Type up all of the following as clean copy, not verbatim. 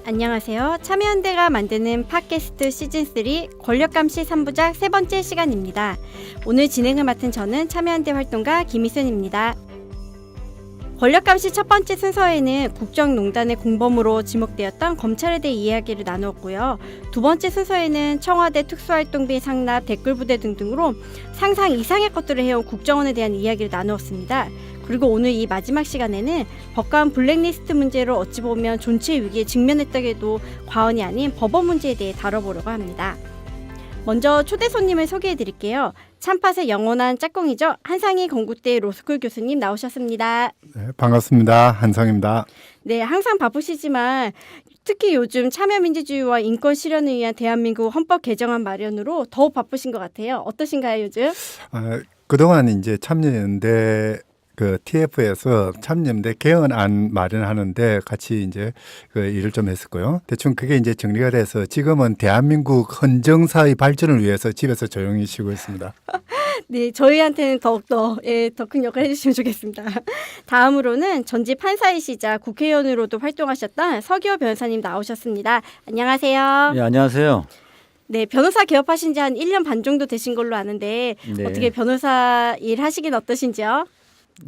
안녕하세요. 참여연대가 만드는 팟캐스트 시즌3 권력감시 3부작 세 번째 시간입니다. 오늘 진행을 맡은 저는 참여연대 활동가 김희순입니다. 권력감시 첫 번째 순서에는 국정농단의 공범으로 지목되었던 검찰에 대해 이야기를 나누었고요. 두 번째 순서에는 청와대 특수활동비 상납, 댓글부대 등등으로 상상 이상의 것들을 해온 국정원에 대한 이야기를 나누었습니다. 그리고 오늘 이 마지막 시간에는 법관 블랙리스트 문제로 어찌 보면 존재 위기에 직면했다고 해도 과언이 아닌 법원 문제에 대해 다뤄보려고 합니다. 먼저 초대 손님을 소개해드릴게요. 참팟의 영원한 짝꿍이죠. 한상희 건국대 로스쿨 교수님 나오셨습니다. 네, 반갑습니다. 한상입니다. 네, 항상 바쁘시지만 특히 요즘 참여민주주의와 인권 실현을 위한 대한민국 헌법 개정안 마련으로 더욱 바쁘신 것 같아요. 어떠신가요, 요즘? 그동안 이제 참여연대 TF에서 참여연대 개헌안 마련하는데 같이 이제 일을 좀 했었고요. 대충 그게 이제 정리가 돼서 지금은 대한민국 헌정사의 발전을 위해서 집에서 조용히 쉬고 있습니다. 네, 저희한테는 더욱더 더 큰 역할을 해주시면 좋겠습니다. 다음으로는 전직 판사이시자 국회의원으로도 활동하셨던 서기호 변호사님 나오셨습니다. 안녕하세요. 네, 안녕하세요. 네, 변호사 개업하신 지 한 1년 반 정도 되신 걸로 아는데 네. 어떻게 변호사 일 하시긴 어떠신지요?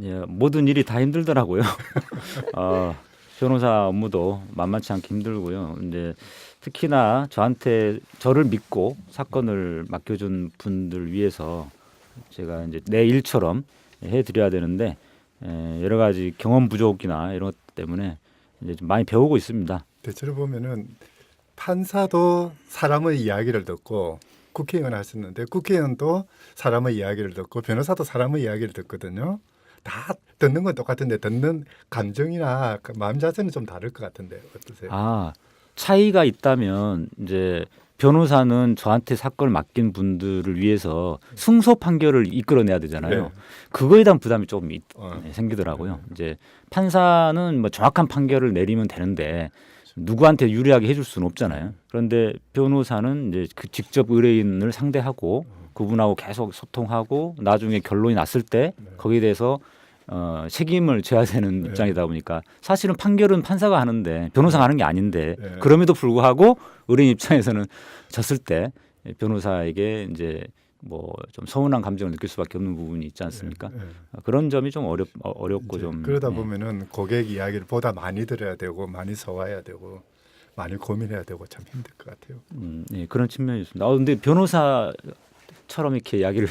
예, 모든 일이 다 힘들더라고요. 변호사 업무도 만만치 않게 힘들고요. 이제 특히나 저를 믿고 사건을 맡겨준 분들 위해서 제가 이제 내 일처럼 해드려야 되는데 여러 가지 경험 부족이나 이런 것 때문에 이제 좀 많이 배우고 있습니다. 대체로 보면은 판사도 사람의 이야기를 듣고 국회의원 하셨는데 국회의원도 사람의 이야기를 듣고 변호사도 사람의 이야기를 듣거든요. 다 듣는 건 똑같은데 듣는 감정이나 마음 자세는 좀 다를 것 같은데 어떠세요? 차이가 있다면 이제 변호사는 저한테 사건을 맡긴 분들을 위해서 승소 판결을 이끌어내야 되잖아요. 네. 그거에 대한 부담이 조금 생기더라고요. 이제 판사는 뭐 정확한 판결을 내리면 되는데 누구한테 유리하게 해줄 수는 없잖아요. 그런데 변호사는 이제 직접 의뢰인을 상대하고 그분하고 계속 소통하고 나중에 결론이 났을 때 거기에 대해서 책임을 져야 되는 입장이다 보니까 사실은 판결은 판사가 하는데 변호사가 하는 게 아닌데 그럼에도 불구하고 의뢰인 입장에서는 졌을 때 변호사에게 이제 뭐 좀 서운한 감정을 느낄 수밖에 없는 부분이 있지 않습니까? 그런 점이 좀 어렵고 좀 그러다 보면은 고객 이야기를 보다 많이 들어야 되고 많이 써와야 되고 많이 고민해야 되고 참 힘들 것 같아요. 네, 그런 측면이 있습니다. 근데 변호사처럼 이렇게 이야기를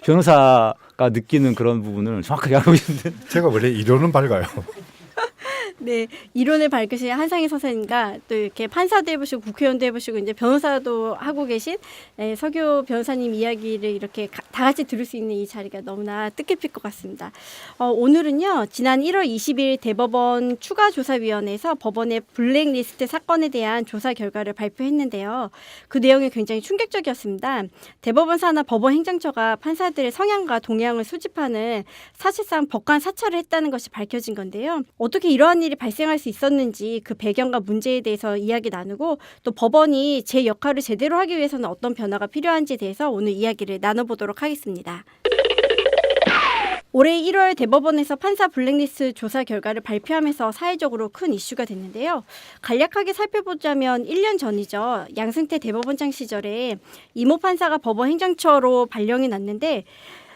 변호사가 느끼는 그런 부분을 정확하게 알고 있는데 제가 원래 이론은 밝아요. 네, 이론을 밝으신 한상희 선생님과 또 이렇게 판사도 해보시고 국회의원도 해보시고 이제 변호사도 하고 계신 서기호 변호사님 이야기를 이렇게 다 같이 들을 수 있는 이 자리가 너무나 뜻깊을 것 같습니다. 오늘은요, 지난 1월 20일 대법원 추가조사위원회에서 법원의 블랙리스트 사건에 대한 조사 결과를 발표했는데요. 그 내용이 굉장히 충격적이었습니다. 대법원 산하 법원 행정처가 판사들의 성향과 동향을 수집하는 사실상 법관 사찰을 했다는 것이 밝혀진 건데요. 어떻게 이러한 일이 발생할 수 있었는지 그 배경과 문제에 대해서 이야기 나누고 또 법원이 제 역할을 제대로 하기 위해서는 어떤 변화가 필요한지에 대해서 오늘 이야기를 나눠보도록 하겠습니다. 올해 1월 대법원에서 판사 블랙리스트 조사 결과를 발표하면서 사회적으로 큰 이슈가 됐는데요. 간략하게 살펴보자면 1년 전이죠. 양승태 대법원장 시절에 이모 판사가 법원 행정처로 발령이 났는데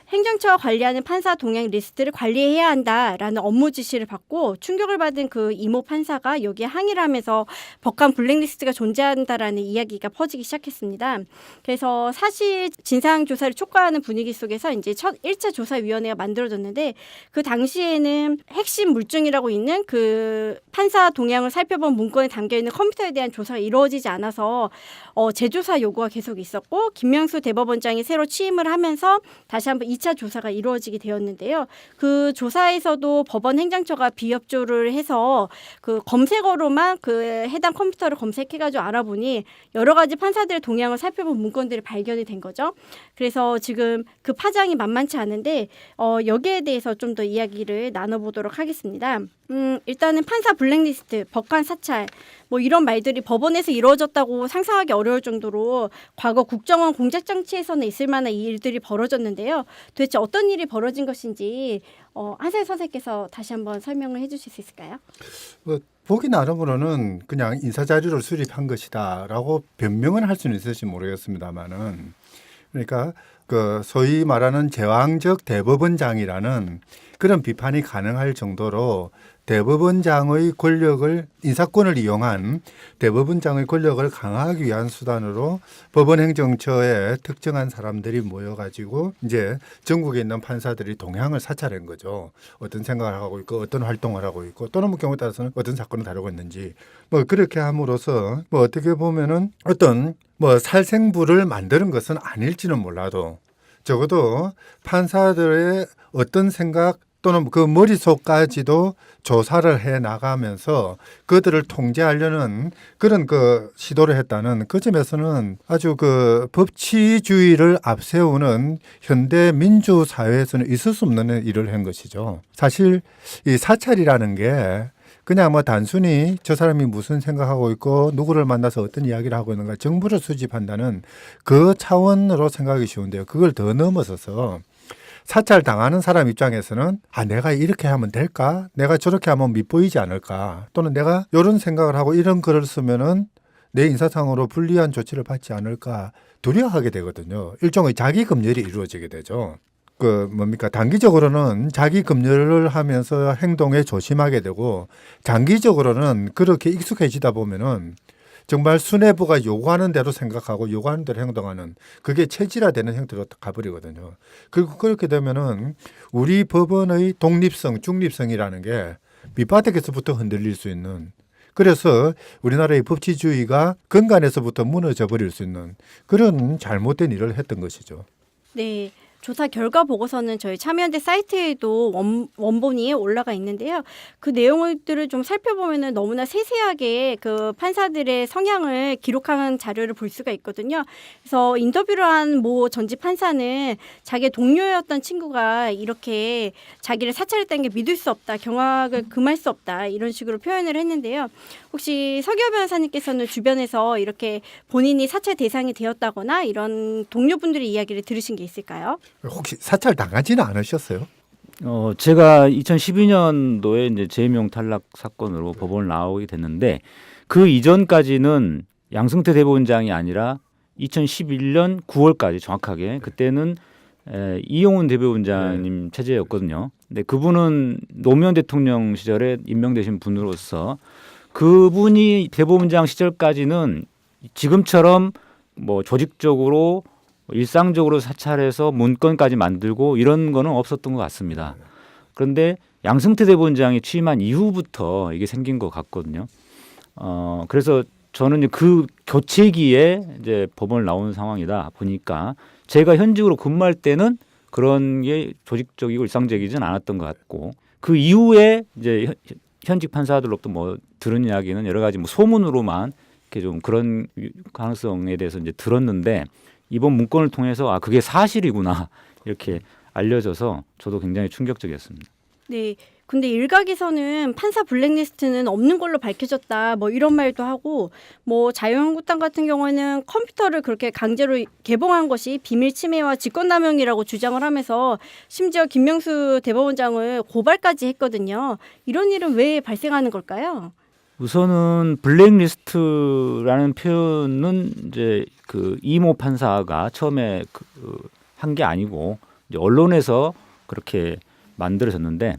행정처가 관리하는 판사 동향 리스트를 관리해야 한다라는 업무 지시를 받고 충격을 받은 그 이모 판사가 여기에 항의를 하면서 법관 블랙리스트가 존재한다라는 이야기가 퍼지기 시작했습니다. 그래서 사실 진상조사를 촉구하는 분위기 속에서 이제 첫 1차 조사위원회가 만들어졌는데 그 당시에는 핵심 물증이라고 있는 그 판사 동향을 살펴본 문건에 담겨있는 컴퓨터에 대한 조사가 이루어지지 않아서 재조사 요구가 계속 있었고 김명수 대법원장이 새로 취임을 하면서 다시 한번 2차 조사가 이루어지게 되었는데요. 그 조사에서도 법원 행정처가 비협조를 해서 그 검색어로만 그 해당 컴퓨터를 검색해가지고 알아보니 여러 가지 판사들의 동향을 살펴본 문건들이 발견이 된 거죠. 그래서 지금 그 파장이 만만치 않은데 여기에 대해서 좀 더 이야기를 나눠보도록 하겠습니다. 일단은 판사 블랙리스트, 법관 사찰 뭐 이런 말들이 법원에서 이루어졌다고 상상하기 어려울 정도로 과거 국정원 공작장치에서는 있을 만한 일들이 벌어졌는데요. 도대체 어떤 일이 벌어진 것인지 한세현 선생님께서 다시 한번 설명을 해주실 수 있을까요? 보기 나름으로는 그냥 인사자료를 수립한 것이다라고 변명은 할 수는 있을지 모르겠습니다만은 그러니까 그 소위 말하는 제왕적 대법원장이라는 그런 비판이 가능할 정도로 대법원장의 권력을 인사권을 이용한 대법원장의 권력을 강화하기 위한 수단으로 법원행정처에 특정한 사람들이 모여가지고 이제 전국에 있는 판사들이 동향을 사찰한 거죠. 어떤 생각을 하고 있고 어떤 활동을 하고 있고 또는 뭐 경우에 따라서는 어떤 사건을 다루고 있는지 뭐 그렇게 함으로써 뭐 어떻게 보면은 어떤 뭐 살생부를 만드는 것은 아닐지는 몰라도 적어도 판사들의 어떤 생각 또는 그 머릿속까지도 조사를 해 나가면서 그들을 통제하려는 그런 그 시도를 했다는 그 점에서는 아주 그 법치주의를 앞세우는 현대 민주 사회에서는 있을 수 없는 일을 한 것이죠. 사실 이 사찰이라는 게 그냥 뭐 단순히 저 사람이 무슨 생각하고 있고 누구를 만나서 어떤 이야기를 하고 있는가 정보를 수집한다는 그 차원으로 생각하기 쉬운데요. 그걸 더 넘어서서 사찰 당하는 사람 입장에서는 내가 이렇게 하면 될까? 내가 저렇게 하면 밉보이지 않을까? 또는 내가 이런 생각을 하고 이런 글을 쓰면은 내 인사상으로 불리한 조치를 받지 않을까? 두려워하게 되거든요. 일종의 자기 검열이 이루어지게 되죠. 단기적으로는 자기 검열을 하면서 행동에 조심하게 되고 장기적으로는 그렇게 익숙해지다 보면은 정말 수뇌부가 요구하는 대로 생각하고 요구하는 대로 행동하는 그게 체질화되는 형태로 가버리거든요. 그리고 그렇게 되면은 우리 법원의 독립성, 중립성이라는 게 밑바닥에서부터 흔들릴 수 있는 그래서 우리나라의 법치주의가 근간에서부터 무너져 버릴 수 있는 그런 잘못된 일을 했던 것이죠. 네. 조사 결과 보고서는 저희 참여연대 사이트에도 원본이 올라가 있는데요. 그 내용들을 좀 살펴보면은 너무나 세세하게 그 판사들의 성향을 기록한 자료를 볼 수가 있거든요. 그래서 인터뷰를 한 모 전직 판사는 자기 동료였던 친구가 이렇게 자기를 사찰했다는 게 믿을 수 없다, 경악을 금할 수 없다 이런 식으로 표현을 했는데요. 혹시 서기호 변호사님께서는 주변에서 이렇게 본인이 사찰 대상이 되었다거나 이런 동료분들의 이야기를 들으신 게 있을까요? 혹시 사찰 당하지는 않으셨어요? 제가 2012년도에 이제 재임용 탈락 사건으로 법원을 나오게 됐는데 그 이전까지는 양승태 대법원장이 아니라 2011년 9월까지 정확하게 그때는 이용훈 대법원장님 체제였거든요. 근데 그분은 노무현 대통령 시절에 임명되신 분으로서 그분이 대법원장 시절까지는 지금처럼 뭐 조직적으로 일상적으로 사찰해서 문건까지 만들고 이런 거는 없었던 것 같습니다. 그런데 양승태 대법원장이 취임한 이후부터 이게 생긴 것 같거든요. 그래서 저는 이제 그 교체기에 이제 법원을 나온 상황이다 보니까 제가 현직으로 근무할 때는 그런 게 조직적이고 일상적이진 않았던 것 같고 그 이후에 이제 현직 판사들로부터 뭐 들은 이야기는 여러 가지 뭐 소문으로만 이렇게 좀 그런 가능성에 대해서 이제 들었는데 이번 문건을 통해서 그게 사실이구나 이렇게 알려져서 저도 굉장히 충격적이었습니다. 네. 근데 일각에서는 판사 블랙리스트는 없는 걸로 밝혀졌다 뭐 이런 말도 하고 뭐 자유한국당 같은 경우에는 컴퓨터를 그렇게 강제로 개봉한 것이 비밀 침해와 직권남용이라고 주장을 하면서 심지어 김명수 대법원장을 고발까지 했거든요. 이런 일은 왜 발생하는 걸까요? 우선은 블랙리스트라는 표현은 이제 그 이모 판사가 처음에 한 게 아니고 이제 언론에서 그렇게 만들어졌는데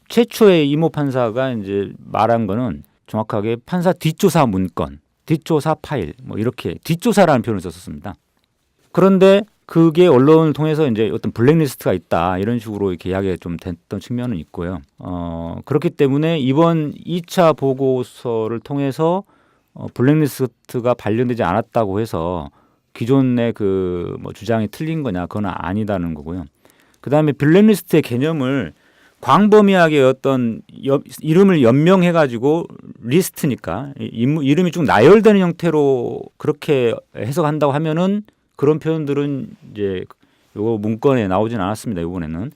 최초의 이모 판사가 이제 말한 거는 정확하게 판사 뒷조사 문건, 뒷조사 파일 뭐 이렇게 뒷조사라는 표현을 썼습니다. 그런데 그게 언론을 통해서 이제 어떤 블랙리스트가 있다 이런 식으로 이렇게 이야기가 좀 됐던 측면은 있고요. 그렇기 때문에 이번 2차 보고서를 통해서 블랙리스트가 발견되지 않았다고 해서 기존의 그 뭐 주장이 틀린 거냐 그건 아니다는 거고요. 그다음에 블랙리스트의 개념을 광범위하게 어떤 이름을 연명해 가지고 리스트니까 이름이 좀 나열되는 형태로 그렇게 해석한다고 하면은 그런 표현들은 이제 요 문건에 나오진 않았습니다. 이번에는.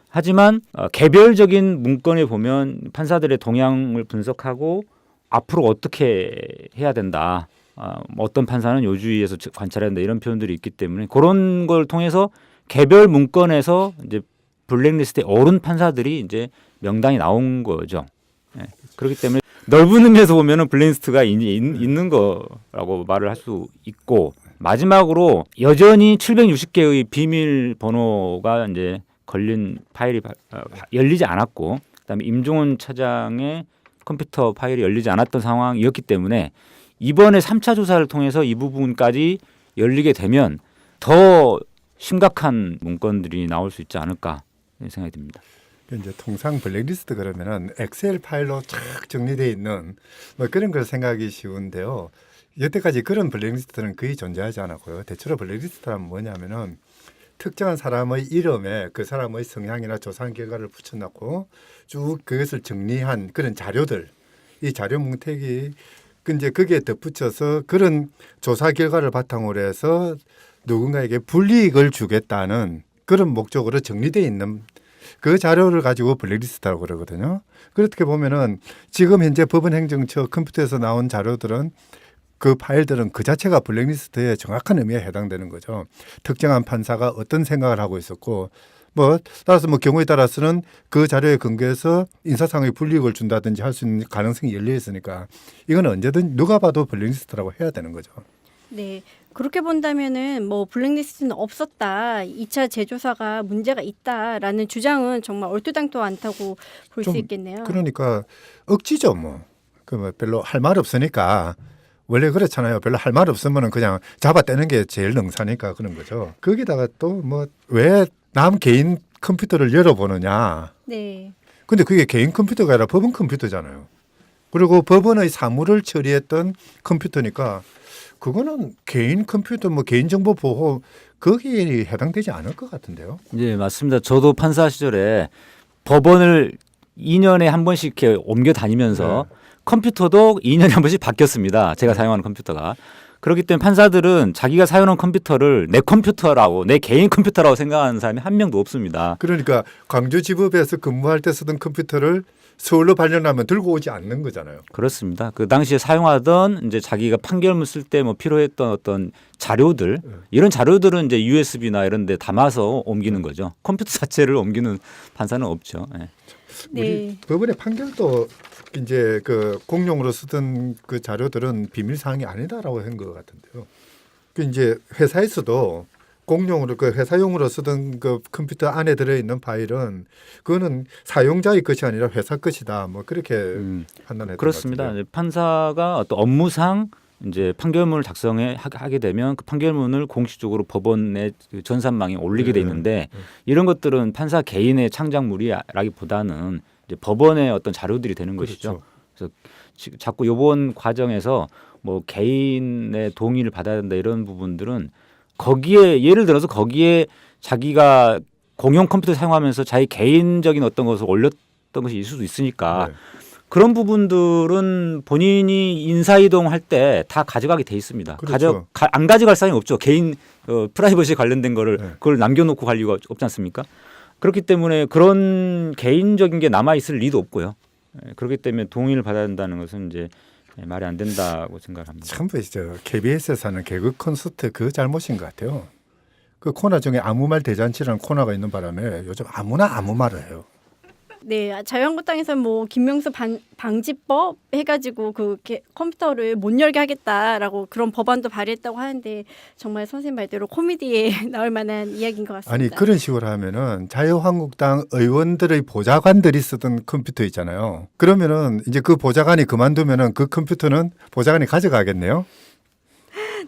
하지만 개별적인 문건에 보면 판사들의 동향을 분석하고 앞으로 어떻게 해야 된다. 어떤 판사는 요주의에서 관찰해야 된다 이런 표현들이 있기 때문에 그런 걸 통해서 개별 문건에서 이제 블랙리스트에 오른 판사들이 이제 명단이 나온 거죠. 예. 그렇기 때문에 넓은 의미에서 보면은 블랙리스트가 있는 거라고 말을 할 수 있고 마지막으로 여전히 760개의 비밀 번호가 이제 걸린 파일이 열리지 않았고 그다음에 임종원 차장의 컴퓨터 파일이 열리지 않았던 상황이었기 때문에 이번에 3차 조사를 통해서 이 부분까지 열리게 되면 더 심각한 문건들이 나올 수 있지 않을까 생각이 듭니다. 이제 통상 블랙리스트 그러면은 엑셀 파일로 쫙 정리되어 있는 뭐 그런 걸 생각하기 쉬운데요. 여태까지 그런 블랙리스트는 거의 존재하지 않았고요. 대체로 블랙리스트란 뭐냐면은 특정한 사람의 이름에 그 사람의 성향이나 조사한 결과를 붙여놓고 쭉 그것을 정리한 그런 자료들, 이 자료 뭉태기 이제 거기에 덧붙여서 그런 조사 결과를 바탕으로 해서 누군가에게 불이익을 주겠다는 그런 목적으로 정리되어 있는 그 자료를 가지고 블랙리스트라고 그러거든요. 그렇게 보면은 지금 현재 법원행정처 컴퓨터에서 나온 자료들은 그 파일들은 그 자체가 블랙리스트에 정확한 의미에 해당되는 거죠. 특정한 판사가 어떤 생각을 하고 있었고 뭐 따라서 뭐 경우에 따라서는 그 자료에 근거해서 인사상의 불이익을 준다든지 할 수 있는 가능성이 열려 있으니까 이건 언제든 누가 봐도 블랙리스트라고 해야 되는 거죠. 네. 그렇게 본다면은 뭐 블랙리스트는 없었다. 2차 재조사가 문제가 있다라는 주장은 정말 얼토당토 않다고 볼 수 있겠네요. 그러니까 억지죠 뭐. 그 뭐 별로 할 말 없으니까 원래 그렇잖아요. 별로 할 말 없으면은 그냥 잡아떼는 게 제일 능사니까 그런 거죠. 거기다가 또 뭐 왜 남 개인 컴퓨터를 열어보느냐. 네. 근데 그게 개인 컴퓨터가 아니라 법원 컴퓨터잖아요. 그리고 법원의 사무를 처리했던 컴퓨터니까 그거는 개인 컴퓨터 뭐 개인정보 보호 거기에 해당되지 않을 것 같은데요. 네, 맞습니다. 저도 판사 시절에 법원을 2년에 한 번씩 이렇게 옮겨 다니면서 컴퓨터도 2년에 한 번씩 바뀌었습니다. 제가 사용하는 컴퓨터가. 그렇기 때문에 판사들은 자기가 사용하는 컴퓨터를 내 컴퓨터라고 내 개인 컴퓨터라고 생각하는 사람이 한 명도 없습니다. 그러니까 광주지법에서 근무할 때 쓰던 컴퓨터를 서울로 발령하면 들고 오지 않는 거잖아요. 그렇습니다. 그 당시에 사용하던 이제 자기가 판결문 쓸 때 뭐 필요했던 어떤 자료들 이런 자료들은 이제 USB나 이런 데 담아서 옮기는 거죠. 컴퓨터 자체를 옮기는 판사는 없죠. 네. 우리 법원의 판결도 이제 그 공용으로 쓰던 그 자료들은 비밀 사항이 아니다라고 한 것 같은데요. 그 이제 회사에서도 공용으로 그 회사용으로 쓰던 그 컴퓨터 안에 들어 있는 파일은 그거는 사용자의 것이 아니라 회사 것이다. 뭐 그렇게 판단했던 그렇습니다. 것 같은데요. 판사가 어떤 업무상 이제 판결문을 하게 되면 그 판결문을 공식적으로 법원의 그 전산망에 올리게 돼 있는데 이런 것들은 판사 개인의 창작물이라기보다는 이제 법원의 어떤 자료들이 되는 것이죠. 그래서 자꾸 이번 과정에서 뭐 개인의 동의를 받아야 된다 이런 부분들은 거기에 예를 들어서 거기에 자기가 공용 컴퓨터 사용하면서 자기 개인적인 어떤 것을 올렸던 것이 있을 수 있으니까 그런 부분들은 본인이 인사이동할 때 다 가져가게 돼 있습니다. 그렇죠. 안 가져갈 사람이 없죠. 개인 프라이버시 관련된 거를 그걸 남겨놓고 갈 이유가 없지 않습니까? 그렇기 때문에 그런 개인적인 게 남아 있을 리도 없고요. 그렇기 때문에 동의를 받아야 된다는 것은 이제 말이 안 된다고 생각합니다. 참 KBS에서 하는 개그 콘서트 그 잘못인 것 같아요. 그 코너 중에 아무 말 대잔치라는 코너가 있는 바람에 요즘 아무나 아무 말을 해요. 네, 자유한국당에서는 뭐 김명수 방지법 해가지고 그 컴퓨터를 못 열게 하겠다라고 그런 법안도 발의했다고 하는데 정말 선생님 말대로 코미디에 나올 만한 이야기인 것 같습니다. 아니 그런 식으로 하면은 자유한국당 의원들의 보좌관들이 쓰던 컴퓨터 있잖아요. 그러면은 이제 그 보좌관이 그만두면은 그 컴퓨터는 보좌관이 가져가겠네요.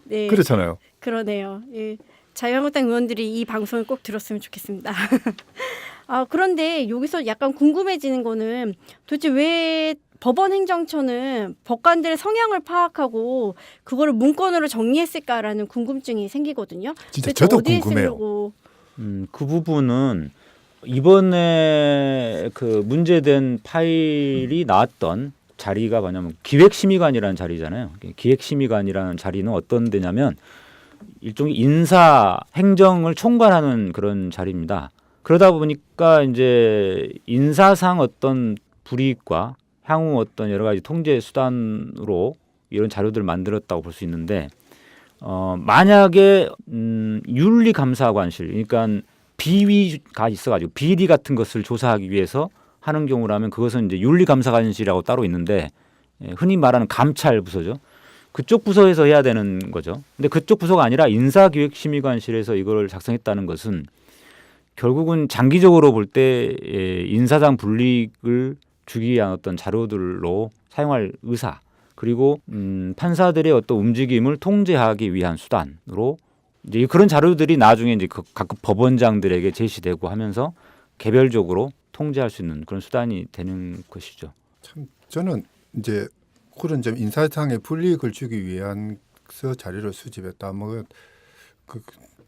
네, 그렇잖아요. 그러네요. 예, 자유한국당 의원들이 이 방송을 꼭 들었으면 좋겠습니다. 그런데 여기서 약간 궁금해지는 거는 도대체 왜 법원 행정처는 법관들의 성향을 파악하고 그거를 문건으로 정리했을까라는 궁금증이 생기거든요. 진짜 저도 어디에 궁금해요. 쓰려고. 그 부분은 이번에 그 문제된 파일이 나왔던 자리가 뭐냐면 기획심의관이라는 자리잖아요. 기획심의관이라는 자리는 어떤 데냐면 일종의 인사 행정을 총괄하는 그런 자리입니다. 그러다 보니까 이제 인사상 어떤 불이익과 향후 어떤 여러 가지 통제 수단으로 이런 자료들을 만들었다고 볼 수 있는데 만약에 윤리감사관실 그러니까 비위가 있어가지고 비리 같은 것을 조사하기 위해서 하는 경우라면 그것은 이제 윤리감사관실이라고 따로 있는데 흔히 말하는 감찰부서죠. 그쪽 부서에서 해야 되는 거죠. 근데 그쪽 부서가 아니라 인사기획심의관실에서 이걸 작성했다는 것은 결국은 장기적으로 볼 때 인사상 불이익을 주기 위한 어떤 자료들로 사용할 의사 그리고 판사들의 어떤 움직임을 통제하기 위한 수단으로 이제 그런 자료들이 나중에 이제 각 법원장들에게 제시되고 하면서 개별적으로 통제할 수 있는 그런 수단이 되는 것이죠. 참 저는 이제 그런 점 인사상의 불이익을 주기 위해서 자료를 수집했다. 뭐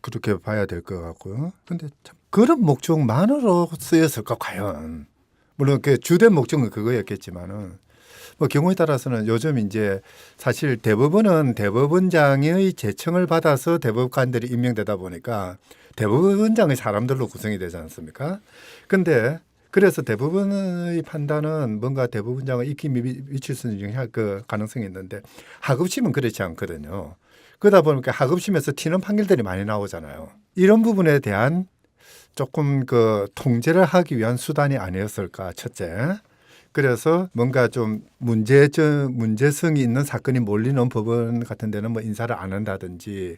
그렇게 봐야 될 것 같고요. 근데 참 그런 목적만으로 쓰였을까 과연? 물론 그 주된 목적은 그거였겠지만은 뭐 경우에 따라서는 요즘 이제 사실 대법원은 대법원장의 제청을 받아서 대법관들이 임명되다 보니까 대법원장의 사람들로 구성이 되지 않습니까? 근데 그래서 대법원의 판단은 뭔가 대법원장의 입김이 미칠 수 있는 그 가능성이 있는데 하급심은 그렇지 않거든요. 그러다 보니까 하급심에서 튀는 판결들이 많이 나오잖아요. 이런 부분에 대한 조금 그 통제를 하기 위한 수단이 아니었을까 첫째. 그래서 뭔가 좀 문제성이 있는 사건이 몰리는 법원 같은 데는 뭐 인사를 안 한다든지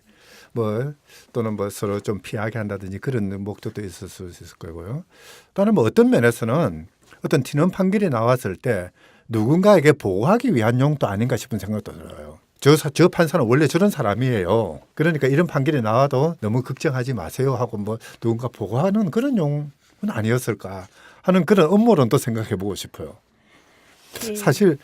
뭐 또는 뭐 서로 좀 피하게 한다든지 그런 목적도 있을 수 있을 거고요. 또는 뭐 어떤 면에서는 어떤 튀는 판결이 나왔을 때 누군가에게 보호하기 위한 용도 아닌가 싶은 생각도 들어요. 저 판사는 원래 저런 사람이에요. 그러니까 이런 판결이 나와도 너무 걱정하지 마세요 하고 뭐 누군가 보호하는 그런 용은 아니었을까 하는 그런 음모론도 생각해 보고 싶어요. 네. 사실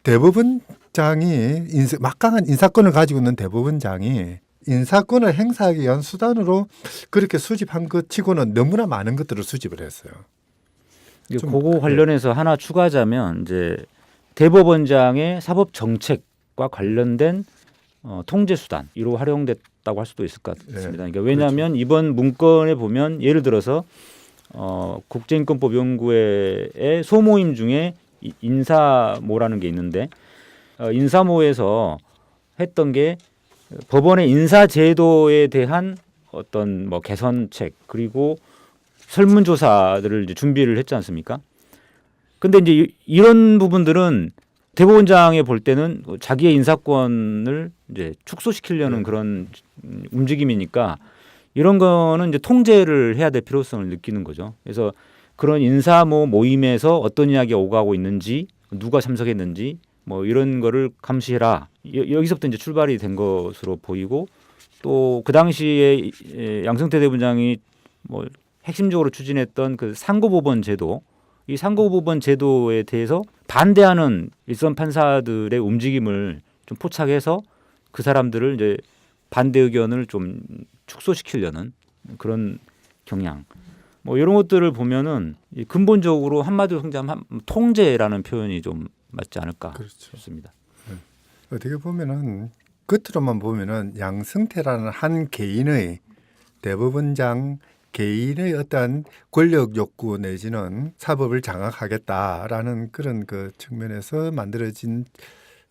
대법원장이 막강한 인사권을 가지고 있는 대법원장이 인사권을 행사하기 위한 수단으로 그렇게 수집한 것 치고는 너무나 많은 것들을 수집을 했어요. 그거 관련해서 하나 추가하자면 이제 대법원장의 사법 정책과 관련된 통제 수단으로 활용됐다고 할 수도 있을 것 같습니다. 그러니까 왜냐하면 그렇죠. 이번 문건에 보면 예를 들어서 국제인권법 연구회의 소모임 중에 인사모라는 게 있는데 인사모에서 했던 게 법원의 인사제도에 대한 어떤 뭐 개선책 그리고 설문조사들을 이제 준비를 했지 않습니까? 근데 이제 이런 부분들은 대법원장이 볼 때는 자기의 인사권을 이제 축소시키려는 그런 움직임이니까 이런 거는 이제 통제를 해야 될 필요성을 느끼는 거죠. 그래서 그런 인사모 모임에서 어떤 이야기가 오가고 있는지 누가 참석했는지 뭐 이런 거를 감시해라. 여기서부터 이제 출발이 된 것으로 보이고 또 그 당시에 양승태 대법원장이 뭐 핵심적으로 추진했던 그 상고법원 제도 이 상고법원 제도에 대해서 반대하는 일선 판사들의 움직임을 좀 포착해서 그 사람들을 이제 반대 의견을 좀 축소시키려는 그런 경향. 뭐 이런 것들을 보면은 근본적으로 한마디로 성장하면 통제라는 표현이 좀 맞지 않을까 싶습니다. 어떻게 보면은 겉으로만 보면은 양승태라는 한 개인의 대법원장 개인의 어떤 권력 욕구 내지는 사법을 장악하겠다라는 그런 그 측면에서 만들어진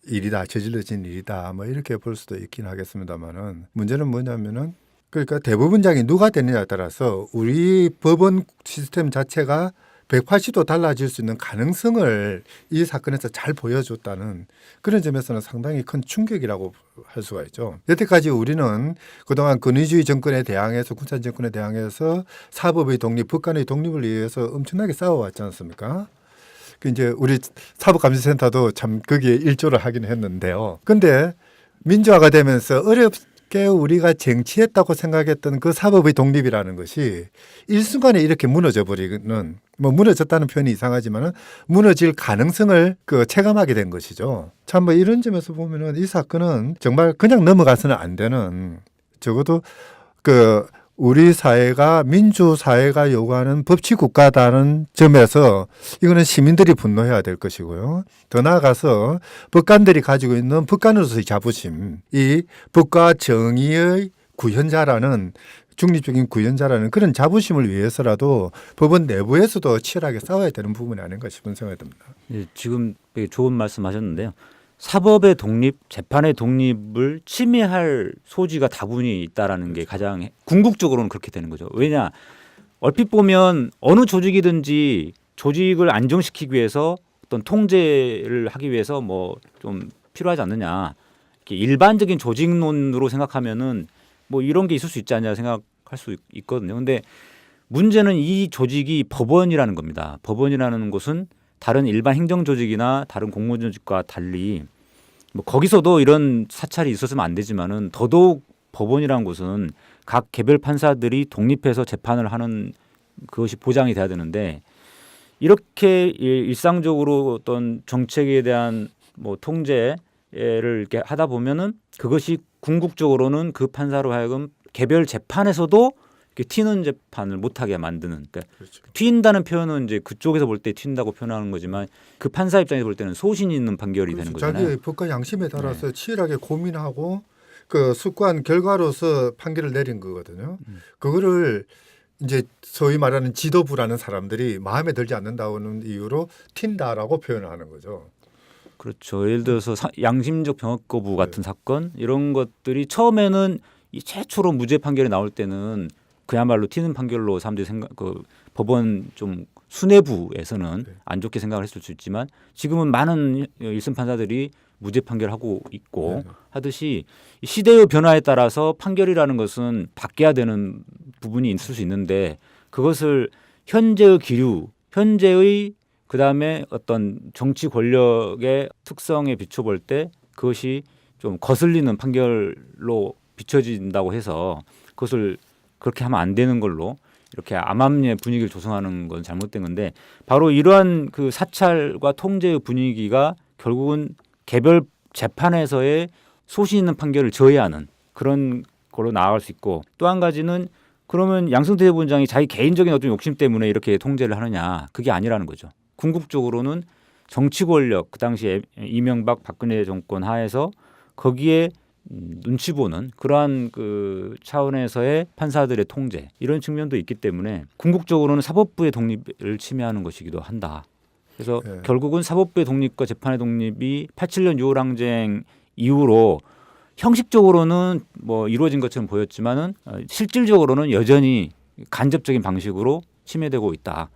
일이다, 저질러진 일이다, 뭐 이렇게 볼 수도 있긴 하겠습니다만은 문제는 뭐냐면은 그러니까 대법원장이 누가 되느냐에 따라서 우리 법원 시스템 자체가 180도 달라질 수 있는 가능성을 이 사건에서 잘 보여줬다는 그런 점에서는 상당히 큰 충격이라고 할 수가 있죠. 여태까지 우리는 그동안 권위주의 정권에 대항해서 군사 정권에 대항해서 사법의 독립, 법관의 독립을 위해서 엄청나게 싸워왔지 않습니까? 그 이제 우리 사법감시센터도 참 거기에 일조를 하긴 했는데요. 근데 민주화가 되면서 어렵게 우리가 쟁취했다고 생각했던 그 사법의 독립이라는 것이 일순간에 이렇게 무너져 버리는 뭐 무너졌다는 표현이 이상하지만은 무너질 가능성을 체감하게 된 것이죠. 참 뭐 이런 점에서 보면은 이 사건은 정말 그냥 넘어가서는 안 되는 적어도 우리 사회가 민주사회가 요구하는 법치국가다는 점에서 이거는 시민들이 분노해야 될 것이고요. 더 나아가서 법관들이 가지고 있는 법관으로서의 자부심, 이 법과 정의의 구현자라는 중립적인 구현자라는 그런 자부심을 위해서라도 법원 내부에서도 치열하게 싸워야 되는 부분이 아닌가 싶은 생각이 듭니다. 예, 지금 되게 좋은 말씀하셨는데요. 사법의 독립, 재판의 독립을 침해할 소지가 다분히 있다라는 게 가장 궁극적으로는 그렇게 되는 거죠. 왜냐, 얼핏 보면 어느 조직이든지 조직을 안정시키기 위해서 어떤 통제를 하기 위해서 뭐 좀 필요하지 않느냐. 이렇게 일반적인 조직론으로 생각하면은 뭐 이런 게 있을 수 있지 않냐 생각할 수 있거든요. 근데 문제는 이 조직이 법원이라는 겁니다. 법원이라는 곳은 다른 일반 행정 조직이나 다른 공무원 조직과 달리 뭐 거기서도 이런 사찰이 있었으면 안 되지만은 더더욱 법원이라는 곳은 각 개별 판사들이 독립해서 재판을 하는 그것이 보장이 돼야 되는데 이렇게 일상적으로 어떤 정책에 대한 뭐 통제를 이렇게 하다 보면은 그것이 궁극적으로는 그 판사로 하여금 개별 재판에서도 이렇게 튀는 재판을 못하게 만드는. 그러니까 그렇죠. 튀인다는 표현은 이제 그쪽에서 볼 때 튄다고 표현하는 거지만 그 판사 입장에서 볼 때는 소신이 있는 판결이 되는 거잖아요. 자기의 법과 양심에 따라서 치열하게 고민하고 그 숙고한 결과로서 판결을 내린 거거든요. 그거를 이제 소위 말하는 지도부라는 사람들이 마음에 들지 않는다는 이유로 튄다라고 표현하는 거죠. 그렇죠. 예를 들어서 양심적 병역 거부 같은 사건 이런 것들이 처음에는 이 최초로 무죄 판결이 나올 때는 그야말로 튀는 판결로 사람들이 법원 좀 수뇌부에서는 안 좋게 생각을 했을 수 있지만 지금은 많은 일선 판사들이 무죄 판결하고 있고 하듯이 시대의 변화에 따라서 판결이라는 것은 바뀌어야 되는 부분이 있을 수 있는데 그것을 현재의 기류, 현재의 그다음에 어떤 정치 권력의 특성에 비춰볼 때 그것이 좀 거슬리는 판결로 비춰진다고 해서 그것을 그렇게 하면 안 되는 걸로 이렇게 암암리의 분위기를 조성하는 건 잘못된 건데 바로 이러한 그 사찰과 통제의 분위기가 결국은 개별 재판에서의 소신 있는 판결을 저해하는 그런 걸로 나아갈 수 있고 또 한 가지는 그러면 양승태 대법원장이 자기 개인적인 어떤 욕심 때문에 이렇게 통제를 하느냐 그게 아니라는 거죠. 궁극적으로는 정치 권력 그 당시에 이명박 박근혜 정권 하에서 거기에 눈치 보는 그러한 그 차원에서의 판사들의 통제 이런 측면도 있기 때문에 궁극적으로는 사법부의 독립을 침해하는 것이기도 한다. 그래서 결국은 사법부의 독립과 재판의 독립이 87년 6월 항쟁 이후로 형식적으로는 뭐 이루어진 것처럼 보였지만은 실질적으로는 여전히 간접적인 방식으로 침해되고 있다.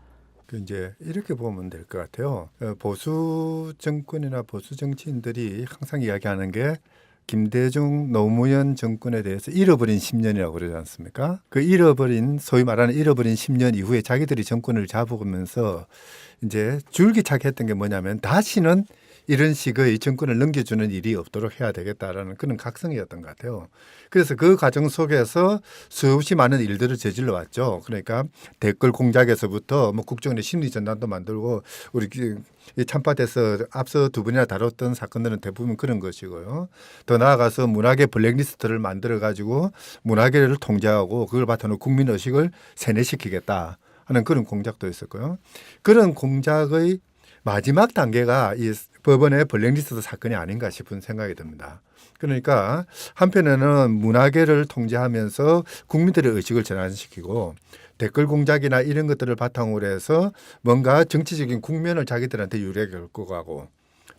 그 이제 이렇게 보면 될 것 같아요. 보수 정권이나 보수 정치인들이 항상 이야기하는 게 김대중 노무현 정권에 대해서 잃어버린 10년이라고 그러지 않습니까? 그 소위 말하는 잃어버린 10년 이후에 자기들이 정권을 잡으면서 이제 줄기차게 했던 게 뭐냐면 다시는 이런 식의 정권을 넘겨주는 일이 없도록 해야 되겠다라는 그런 각성이었던 것 같아요. 그래서 그 과정 속에서 수없이 많은 일들을 저질러 왔죠. 그러니까 댓글 공작에서부터 뭐 국정원의 심리전단도 만들고 우리 참팟에서 앞서 두 분이나 다뤘던 사건들은 대부분 그런 것이고요. 더 나아가서 문학의 블랙리스트를 만들어 가지고 문학계를 통제하고 그걸 바탕으로 국민의식을 세뇌시키겠다 하는 그런 공작도 있었고요. 그런 공작의 마지막 단계가 이 법원의 블랙리스트 사건이 아닌가 싶은 생각이 듭니다. 그러니까 한편에는 문화계를 통제하면서 국민들의 의식을 전환시키고 댓글 공작이나 이런 것들을 바탕으로 해서 뭔가 정치적인 국면을 자기들한테 유리하게 끌고 가고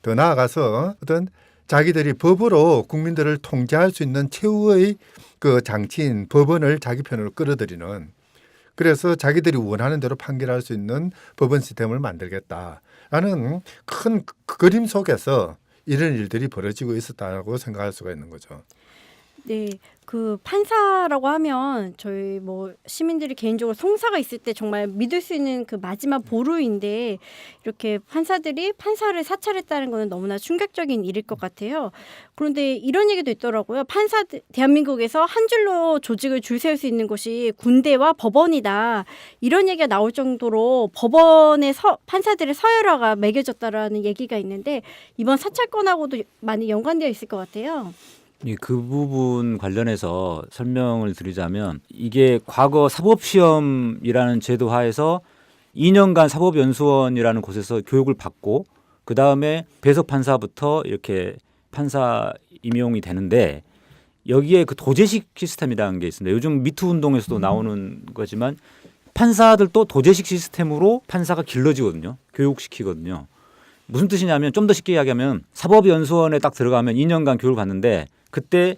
더 나아가서 어떤 자기들이 법으로 국민들을 통제할 수 있는 최후의 그 장치인 법원을 자기 편으로 끌어들이는 그래서 자기들이 원하는 대로 판결할 수 있는 법원 시스템을 만들겠다라는 큰 그림 속에서 이런 일들이 벌어지고 있었다고 생각할 수가 있는 거죠. 네, 그 판사라고 하면 저희 뭐 시민들이 개인적으로 송사가 있을 때 정말 믿을 수 있는 그 마지막 보루인데 이렇게 판사들이 판사를 사찰했다는 거는 너무나 충격적인 일일 것 같아요. 그런데 이런 얘기도 있더라고요. 대한민국에서 한 줄로 조직을 줄 세울 수 있는 곳이 군대와 법원이다. 이런 얘기가 나올 정도로 법원의 판사들의 서열화가 매겨졌다라는 얘기가 있는데 이번 사찰건하고도 많이 연관되어 있을 것 같아요. 그 부분 관련해서 설명을 드리자면 이게 과거 사법시험이라는 제도 하에서 2년간 사법연수원이라는 곳에서 교육을 받고 그다음에 배석 판사부터 이렇게 판사 임용이 되는데 여기에 그 도제식 시스템이라는 게 있습니다. 요즘 미투 운동에서도 나오는 거지만 판사들도 도제식 시스템으로 판사가 길러지거든요. 교육시키거든요. 무슨 뜻이냐면 좀 더 쉽게 이야기하면 사법연수원에 딱 들어가면 2년간 교육을 받는데 그때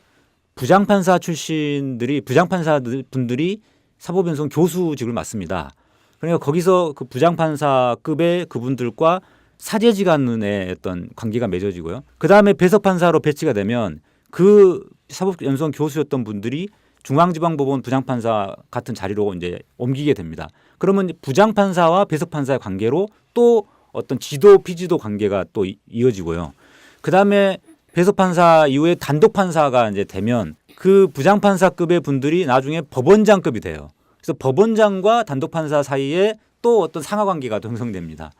부장판사 출신들이 부장판사분들이 사법연수원 교수직을 맡습니다. 그러니까 거기서 그 부장판사급의 그분들과 사제지간의 어떤 관계가 맺어지고요. 그 다음에 배석판사로 배치가 되면 그 사법연수원 교수였던 분들이 중앙지방법원 부장판사 같은 자리로 이제 옮기게 됩니다. 그러면 부장판사와 배석판사의 관계로 또 어떤 지도 피지도 관계가 또 이어지고요. 그 다음에 배석판사 이후에 단독판사가 이제 되면 그 부장판사급의 분들이 나중에 법원장급이 돼요. 그래서 법원장과 단독판사 사이에 또 어떤 상하관계가 형성됩니다.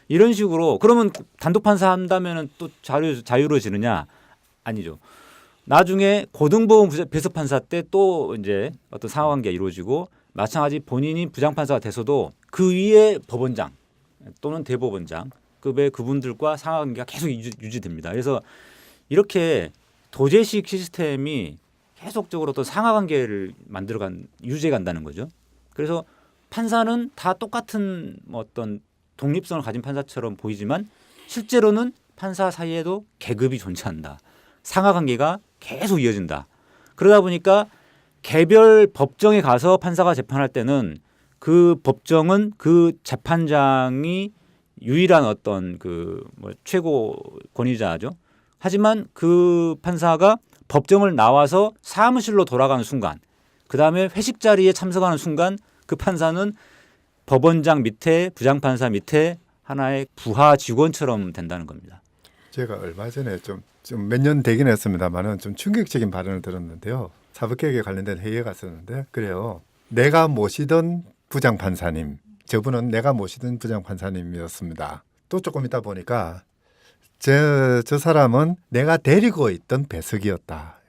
이런 식으로 그러면 단독판사 한다면은 또 자유로워지느냐? 아니죠. 나중에 고등법원 배석판사 때 또 이제 어떤 상하관계가 이루어지고 마찬가지 본인이 부장판사가 돼서도 그 위에 법원장 또는 대법원장급의 그분들과 상하관계가 계속 유지됩니다. 그래서 이렇게 도제식 시스템이 계속적으로 또 상하관계를 유지해 간다는 거죠. 그래서 판사는 다 똑같은 어떤 독립성을 가진 판사처럼 보이지만 실제로는 판사 사이에도 계급이 존재한다. 상하관계가 계속 이어진다. 그러다 보니까 개별 법정에 가서 판사가 재판할 때는 그 법정은 그 재판장이 유일한 어떤 최고 권위자죠. 하지만 그 판사가 법정을 나와서 사무실로 돌아가는 순간, 그 다음에 회식 자리에 참석하는 순간 그 판사는 법원장 밑에 부장판사 밑에 하나의 부하 직원처럼 된다는 겁니다. 제가 얼마 전에 좀 몇 년 되긴 했습니다만은 좀 충격적인 발언을 들었는데요. 사법개혁에 관련된 회의에 갔었는데 그래요. 내가 모시던 부장판사님, 저분은 내가 모시던 부장판사님이었습니다. 또 조금 있다 보니까 저 사람은 내가 데리고 있던 배석이었다.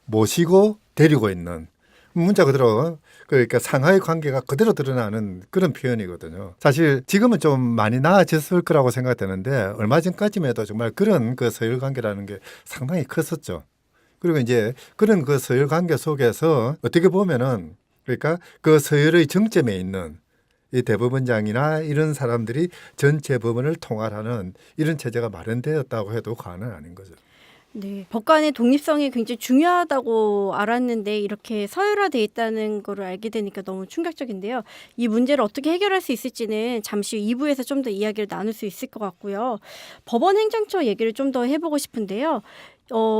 모시고 데리고 있는 문자 그대로 그러니까 상하의 관계가 그대로 드러나는 그런 표현이거든요. 사실 지금은 좀 많이 나아졌을 거라고 생각되는데 얼마 전까지만 해도 정말 그런 그 서열 관계라는 게 상당히 컸었죠. 그리고 이제 그런 그 서열 관계 속에서 어떻게 보면은 그러니까 그 서열의 정점에 있는 이 대법원장이나 이런 사람들이 전체 법원을 통할하는 이런 체제가 마련되었다고 해도 과언은 아닌 거죠. 네, 법관의 독립성이 굉장히 중요하다고 알았는데 이렇게 서열화돼 있다는 거를 알게 되니까 너무 충격적인데요. 이 문제를 어떻게 해결할 수 있을지는 잠시 후 2부에서 좀 더 이야기를 나눌 수 있을 것 같고요. 법원 행정처 얘기를 좀 더 해보고 싶은데요.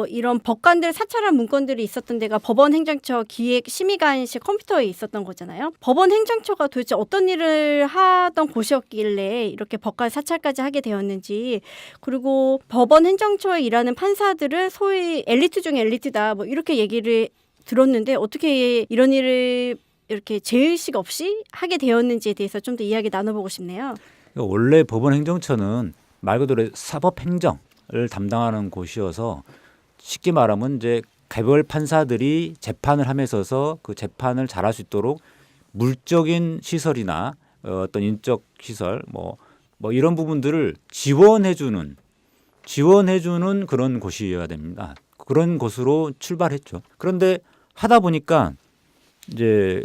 이런 법관들 사찰한 문건들이 있었던 데가 법원 행정처 기획 심의관실 컴퓨터에 있었던 거잖아요. 법원 행정처가 도대체 어떤 일을 하던 곳이었길래 이렇게 법관 사찰까지 하게 되었는지, 그리고 법원 행정처에 일하는 판사들은 소위 엘리트 중에 엘리트다 뭐 이렇게 얘기를 들었는데 어떻게 이런 일을 이렇게 제의식 없이 하게 되었는지에 대해서 좀 더 이야기 나눠보고 싶네요. 원래 법원 행정처는 말 그대로 사법행정을 담당하는 곳이어서 쉽게 말하면 이제 개별 판사들이 재판을 하면서 그 재판을 잘할 수 있도록 물적인 시설이나 어떤 인적 시설 뭐 이런 부분들을 지원해주는 그런 곳이어야 됩니다. 그런 곳으로 출발했죠. 그런데 하다 보니까 이제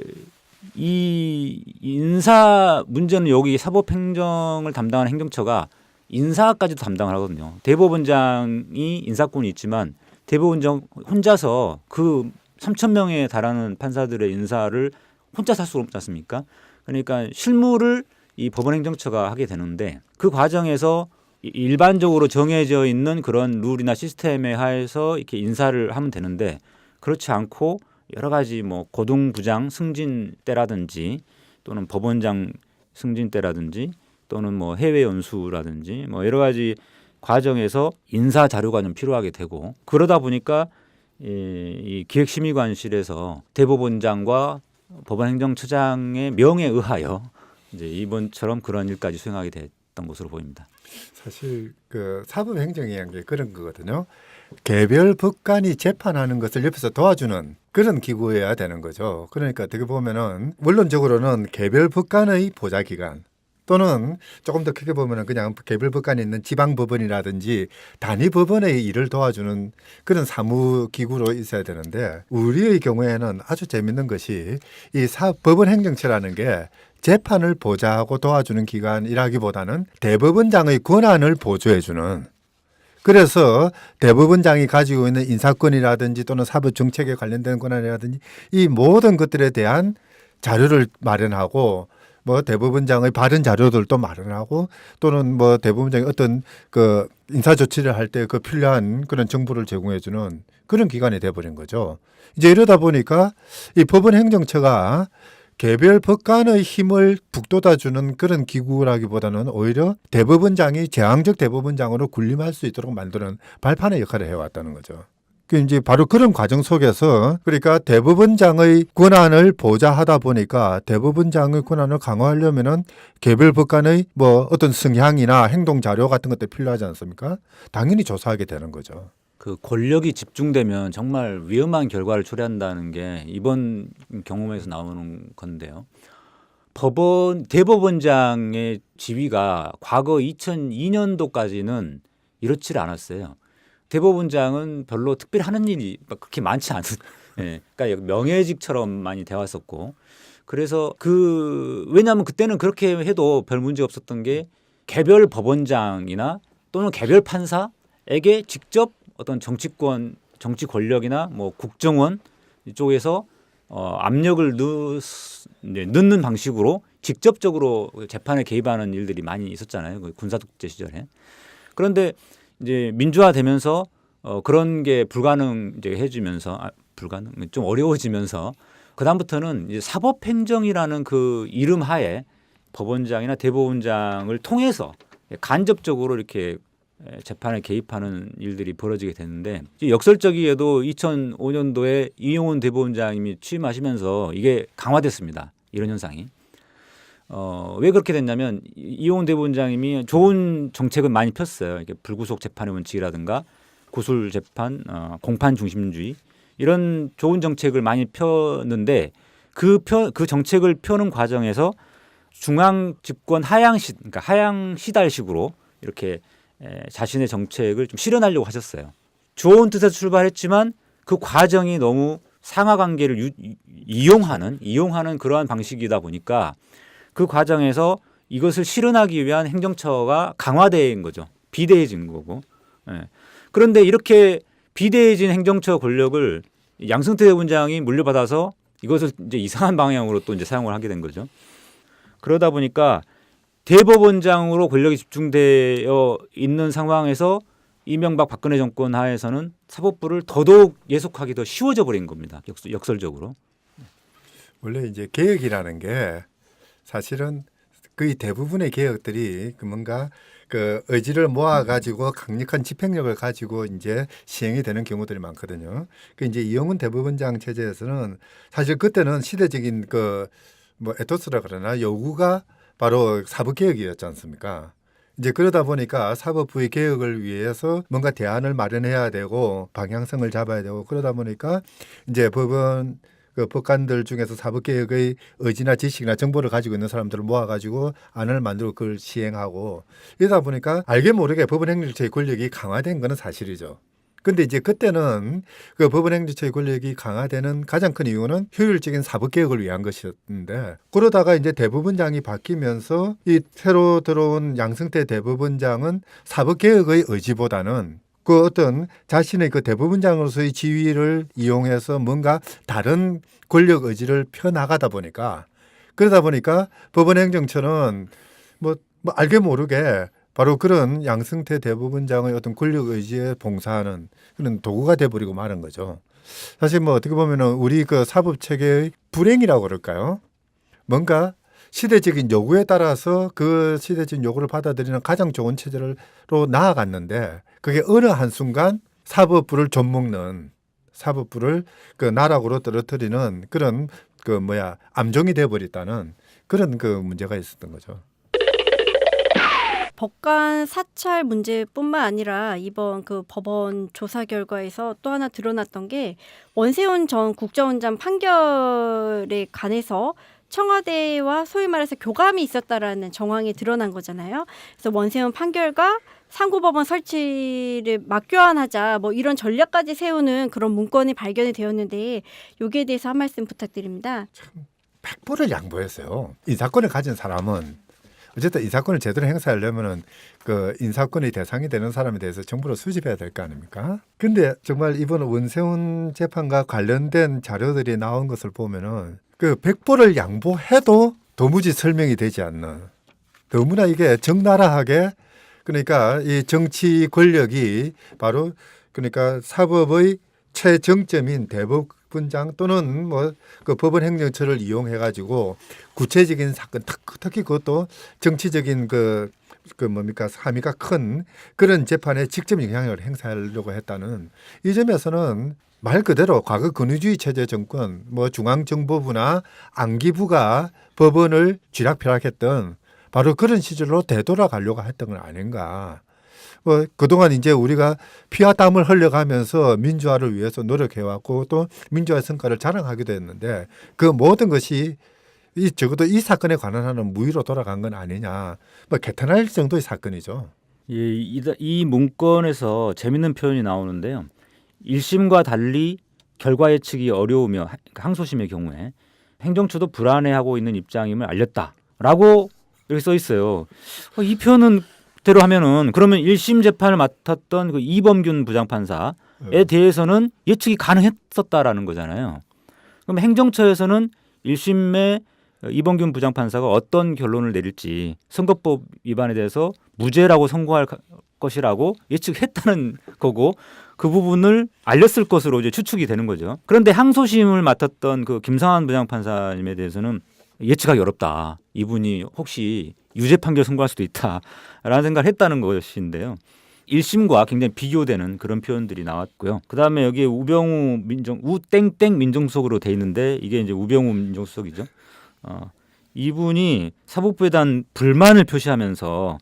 이 인사 문제는 여기 사법행정을 담당하는 행정처가 인사까지도 담당을 하거든요. 대법원장이 인사권이 있지만 대법원장 혼자서 그 3,000명에 달하는 판사들의 인사를 혼자서 할 수 없지 않습니까? 그러니까 실무를 이 법원행정처가 하게 되는데 그 과정에서 일반적으로 정해져 있는 그런 룰이나 시스템에 하에서 이렇게 인사를 하면 되는데 그렇지 않고 여러 가지 뭐 고등부장 승진 때라든지 또는 법원장 승진 때라든지 또는 뭐 해외 연수라든지 뭐 여러 가지 과정에서 인사 자료가 좀 필요하게 되고 그러다 보니까 이 기획심의관실에서 대법원장과 법원행정처장의 명에 의하여 이제 이번처럼 그런 일까지 수행하게 됐던 것으로 보입니다. 사실 그 사법행정이라는 게 그런 거거든요. 개별 법관이 재판하는 것을 옆에서 도와주는 그런 기구여야 되는 거죠. 그러니까 어떻게 보면은 원론적으로는 개별 법관의 보좌기관 또는 조금 더 크게 보면은 그냥 개별 법관에 있는 지방 법원이라든지 단위 법원의 일을 도와주는 그런 사무 기구로 있어야 되는데 우리의 경우에는 아주 재밌는 것이 이 법원 행정처라는 게 재판을 보좌하고 도와주는 기관이라기보다는 대법원장의 권한을 보조해주는 그래서 대법원장이 가지고 있는 인사권이라든지 또는 사법 정책에 관련된 권한이라든지 이 모든 것들에 대한 자료를 마련하고 뭐 대법원장의 발언 자료들도 마련하고 또는 뭐 대법원장이 어떤 그 인사 조치를 할 때 그 필요한 그런 정보를 제공해 주는 그런 기관이 돼 버린 거죠. 이제 이러다 보니까 이 법원 행정처가 개별 법관의 힘을 북돋아 주는 그런 기구라기보다는 오히려 대법원장이 제왕적 대법원장으로 군림할 수 있도록 만드는 발판의 역할을 해왔다는 거죠. 그 이제 바로 그런 과정 속에서 그러니까 대법원장의 권한을 보좌하다 보니까 대법원장의 권한을 강화하려면은 개별 법관의 뭐 어떤 성향이나 행동 자료 같은 것들 필요하지 않습니까? 당연히 조사하게 되는 거죠. 그 권력이 집중되면 정말 위험한 결과를 초래한다는 게 이번 경험에서 나오는 건데요. 대법원장의 지위가 과거 2002년도까지는 이렇지 않았어요. 대법원장은 별로 특별히 하는 일이 그렇게 많지 않은, 그러니까 명예직처럼 많이 되었었고, 그래서 왜냐하면 그때는 그렇게 해도 별 문제 없었던 게 개별 법원장이나 또는 개별 판사에게 직접 어떤 정치권, 정치 권력이나 뭐 국정원 이쪽에서 압력을 넣는 방식으로 직접적으로 재판에 개입하는 일들이 많이 있었잖아요. 그 군사독재 시절에. 그런데 이제 민주화되면서 그런 게 불가능해지면서 좀 어려워지면서 그다음부터는 이제 사법행정이라는 그 이름 하에 법원장이나 대법원장을 통해서 간접적으로 이렇게 재판에 개입하는 일들이 벌어지게 됐는데 역설적이게도 2005년도에 이용훈 대법원장님이 취임하시면서 이게 강화됐습니다. 이런 현상이. 왜 그렇게 됐냐면 이용훈 대법원장님이 좋은 정책은 많이 폈어요. 이게 불구속 재판의 원칙이라든가 고술 재판, 공판 중심주의 이런 좋은 정책을 많이 폈는데 그 정책을 펴는 과정에서 중앙 집권 그러니까 하향 시달식으로 이렇게 자신의 정책을 좀 실현하려고 하셨어요. 좋은 뜻에서 출발했지만 그 과정이 너무 상하관계를 이용하는 그러한 방식이다 보니까 그 과정에서 이것을 실현하기 위한 행정처가 강화된 거죠. 비대해진 거고. 그런데 이렇게 비대해진 행정처 권력을 양승태 대법원장이 물려받아서 이것을 이제 이상한 방향으로 또 이제 사용을 하게 된 거죠. 그러다 보니까 대법원장으로 권력이 집중되어 있는 상황에서 이명박 박근혜 정권 하에서는 사법부를 더더욱 예속하기 더 쉬워져 버린 겁니다. 역설적으로. 원래 이제 개혁이라는 게 사실은 거의 대부분의 개혁들이 뭔가 그 의지를 모아가지고 강력한 집행력을 가지고 이제 시행이 되는 경우들이 많거든요. 그 이제 이용훈 대법원장 체제에서는 사실 그때는 시대적인 그 뭐 에토스라 그러나 요구가 바로 사법개혁이었지 않습니까? 이제 그러다 보니까 사법부의 개혁을 위해서 뭔가 대안을 마련해야 되고 방향성을 잡아야 되고 그러다 보니까 이제 법관들 중에서 사법개혁의 의지나 지식이나 정보를 가지고 있는 사람들을 모아가지고 안을 만들고 그걸 시행하고 이러다 보니까 알게 모르게 법원행정처의 권력이 강화된 것은 사실이죠. 근데 이제 그때는 그 법원행정처의 권력이 강화되는 가장 큰 이유는 효율적인 사법개혁을 위한 것이었는데 그러다가 이제 대법원장이 바뀌면서 이 새로 들어온 양승태 대법원장은 사법개혁의 의지보다는 그 어떤 자신의 그 대법원장으로서의 지위를 이용해서 뭔가 다른 권력 의지를 펴나가다 보니까 그러다 보니까 법원행정처는 뭐 알게 모르게 바로 그런 양승태 대법원장의 어떤 권력 의지에 봉사하는 그런 도구가 돼버리고 마는 거죠. 사실 뭐 어떻게 보면은 우리 그 사법 체계의 불행이라고 그럴까요? 뭔가 시대적인 요구에 따라서 그 시대적인 요구를 받아들이는 가장 좋은 체제로 나아갔는데 그게 어느 한순간 사법부를 좀먹는 사법부를 그 나락으로 떨어뜨리는 그런 암종이 돼버렸다는 그런 그 문제가 있었던 거죠. 법관 사찰 문제뿐만 아니라 이번 그 법원 조사 결과에서 또 하나 드러났던 게 원세훈 전 국정원장 판결에 관해서 청와대와 소위 말해서 교감이 있었다라는 정황이 드러난 거잖아요. 그래서 원세훈 판결과 상고법원 설치를 맞교환하자 뭐 이런 전략까지 세우는 그런 문건이 발견이 되었는데 여기에 대해서 한 말씀 부탁드립니다. 100%를 양보했어요. 이 사건을 가진 사람은 어쨌든 이 사건을 제대로 행사하려면은 그 인사권의 대상이 되는 사람에 대해서 정보를 수집해야 될 거 아닙니까? 근데 정말 이번 원세훈 재판과 관련된 자료들이 나온 것을 보면은 그 100%를 양보해도 도무지 설명이 되지 않는 너무나 이게 적나라하게 그러니까 이 정치 권력이 바로 그러니까 사법의 최정점인 대법원장 또는 뭐 그 법원 행정처를 이용해 가지고 구체적인 사건 특히 그것도 정치적인 그 뭡니까 함의가 큰 그런 재판에 직접 영향을 행사하려고 했다는 이 점에서는 말 그대로 과거 권위주의 체제 정권 뭐 중앙정보부나 안기부가 법원을 쥐락펴락했던 바로 그런 시절로 되돌아가려고 했던 건 아닌가. 그동안 이제 우리가 피와 땀을 흘려가면서 민주화를 위해서 노력해왔고 또 민주화의 성과를 자랑하기도 했는데 그 모든 것이 적어도 이 사건에 관한 한은 무위로 돌아간 건 아니냐. 뭐 개탄할 정도의 사건이죠. 예, 이 문건에서 재밌는 표현이 나오는데요. 1심과 달리 결과 예측이 어려우며 항소심의 경우에 행정처도 불안해하고 있는 입장임을 알렸다라고 이렇게 써 있어요. 이 표현은 대로 하면은 그러면 1심 재판을 맡았던 그 이범균 부장판사에 대해서는 예측이 가능했었다라는 거잖아요. 그럼 행정처에서는 1심에 이범균 부장판사가 어떤 결론을 내릴지 선거법 위반에 대해서 무죄라고 선고할 것이라고 예측했다는 거고 그 부분을 알렸을 것으로 이제 추측이 되는 거죠. 그런데 항소심을 맡았던 그 김상환 부장판사님에 대해서는 예측하기 어렵다. 이분이 혹시 유죄 판결 선고할 수도 있다라는 생각을 했다는 것인데요. 1심과 굉장히 비교되는 그런 표현들이 나왔고요. 그다음에 여기에 우병우 우땡땡 민정수석으로 돼 있는데 이게 이제 우병우 민정수석이죠. 이분이 사법부에 대한 불만을 표시하면서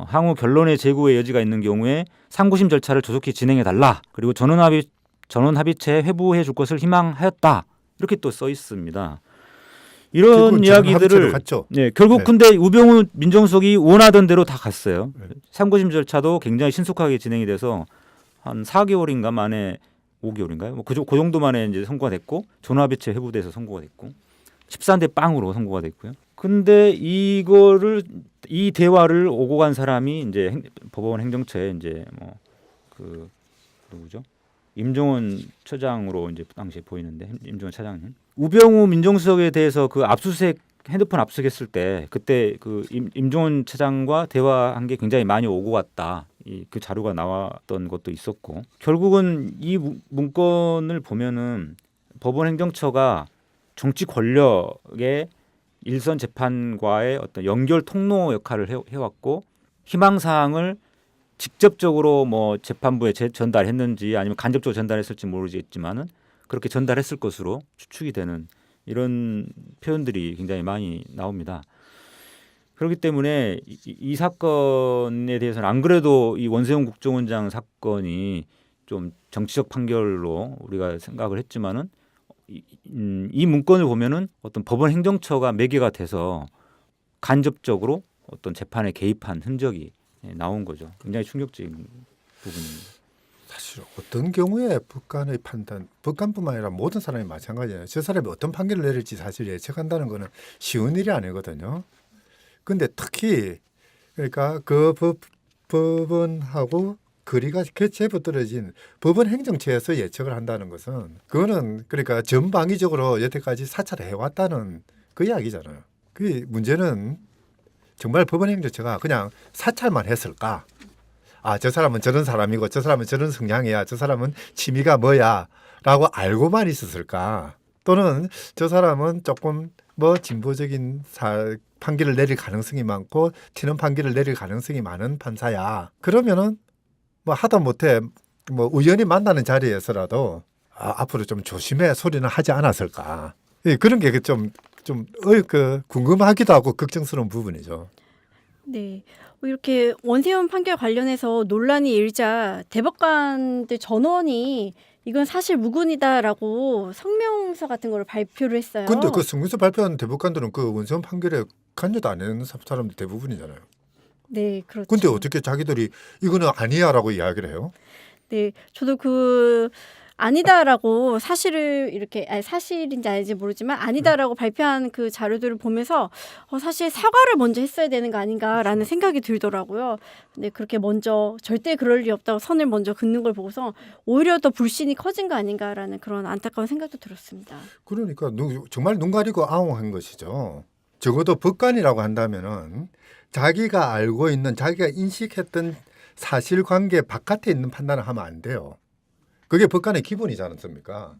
향후 결론의 재고의 여지가 있는 경우에 상고심 절차를 조속히 진행해 달라. 그리고 전원 합의체 회부해 줄 것을 희망하였다. 이렇게 또 써 있습니다. 이런 이야기들을 네, 결국 네. 근데 우병우 민정수석이 원하던 대로 다 갔어요. 네. 상고심 절차도 굉장히 신속하게 진행이 돼서 한 4개월인가 만에 5개월인가요? 뭐 그 정도 만에 이제 선고가 됐고 전화합의체 회부돼서 선고가 됐고 14대 빵으로 선고가 됐고요. 근데 이 대화를 오고 간 사람이 이제 법원 행정처에 이제 뭐 그 누구죠? 임종원 처장으로 이제 당시에 보이는데 임종원 차장님. 우병우 민정수석에 대해서 그 핸드폰 압수수색했을 때 그때 그 임종원 차장과 대화한 게 굉장히 많이 오고 갔다. 그 자료가 나왔던 것도 있었고 결국은 이 문건을 보면은 법원 행정처가 정치 권력의 일선 재판과의 어떤 연결 통로 역할을 해왔고 희망 사항을 직접적으로 뭐 재판부에 전달했는지 아니면 간접적으로 전달했을지 모르겠지만은 그렇게 전달했을 것으로 추측이 되는 이런 표현들이 굉장히 많이 나옵니다. 그렇기 때문에 이 사건에 대해서는 안 그래도 이 원세훈 국정원장 사건이 좀 정치적 판결로 우리가 생각을 했지만은 이 문건을 보면은 어떤 법원 행정처가 매개가 돼서 간접적으로 어떤 재판에 개입한 흔적이 나온 거죠. 굉장히 충격적인 부분입니다. 사실 어떤 경우에 법관의 판단, 법관뿐만 아니라 모든 사람이 마찬가지예요. 저 사람이 어떤 판결을 내릴지 사실 예측한다는 거는 쉬운 일이 아니거든요. 근데 특히 그러니까 그 법원하고 거리가 제법 떨어진 법원 행정처에서 예측을 한다는 것은 그거는 그러니까 전방위적으로 여태까지 사찰을 해왔다는 그 이야기잖아요. 그 문제는 정말 법원 행정처가 그냥 사찰만 했을까? 저 사람은 저런 사람이고 저 사람은 저런 성향이야. 저 사람은 취미가 뭐야? 라고 알고만 있었을까? 또는 저 사람은 조금 뭐 진보적인 판결을 내릴 가능성이 많고 튀는 판결을 내릴 가능성이 많은 판사야. 그러면은 뭐 하다 못해 뭐 우연히 만나는 자리에서라도 앞으로 좀 조심해 소리는 하지 않았을까? 그런 게 그 궁금하기도 하고 걱정스러운 부분이죠. 네. 이렇게 원세훈 판결 관련해서 논란이 일자 대법관들 전원이 이건 사실 무근이다라고 성명서 같은 걸 발표를 했어요. 근데 그 성명서 발표한 대법관들은 그 원성 판결에 관여도 안 하는 사람들 대부분이잖아요. 네, 그렇죠. 근데 어떻게 자기들이 이거는 아니야라고 이야기를 해요? 네, 저도 그 아니다라고 사실을 이렇게 사실인지 아닌지 모르지만 아니다라고 발표한 그 자료들을 보면서 사실 사과를 먼저 했어야 되는 거 아닌가라는 생각이 들더라고요. 근데 그렇게 먼저 절대 그럴 리 없다고 선을 먼저 긋는 걸 보고서 오히려 더 불신이 커진 거 아닌가라는 그런 안타까운 생각도 들었습니다. 그러니까 정말 눈 가리고 아웅한 것이죠. 적어도 법관이라고 한다면은 자기가 알고 있는 자기가 인식했던 사실관계 바깥에 있는 판단을 하면 안 돼요. 그게 법관의 기본이지 않습니까?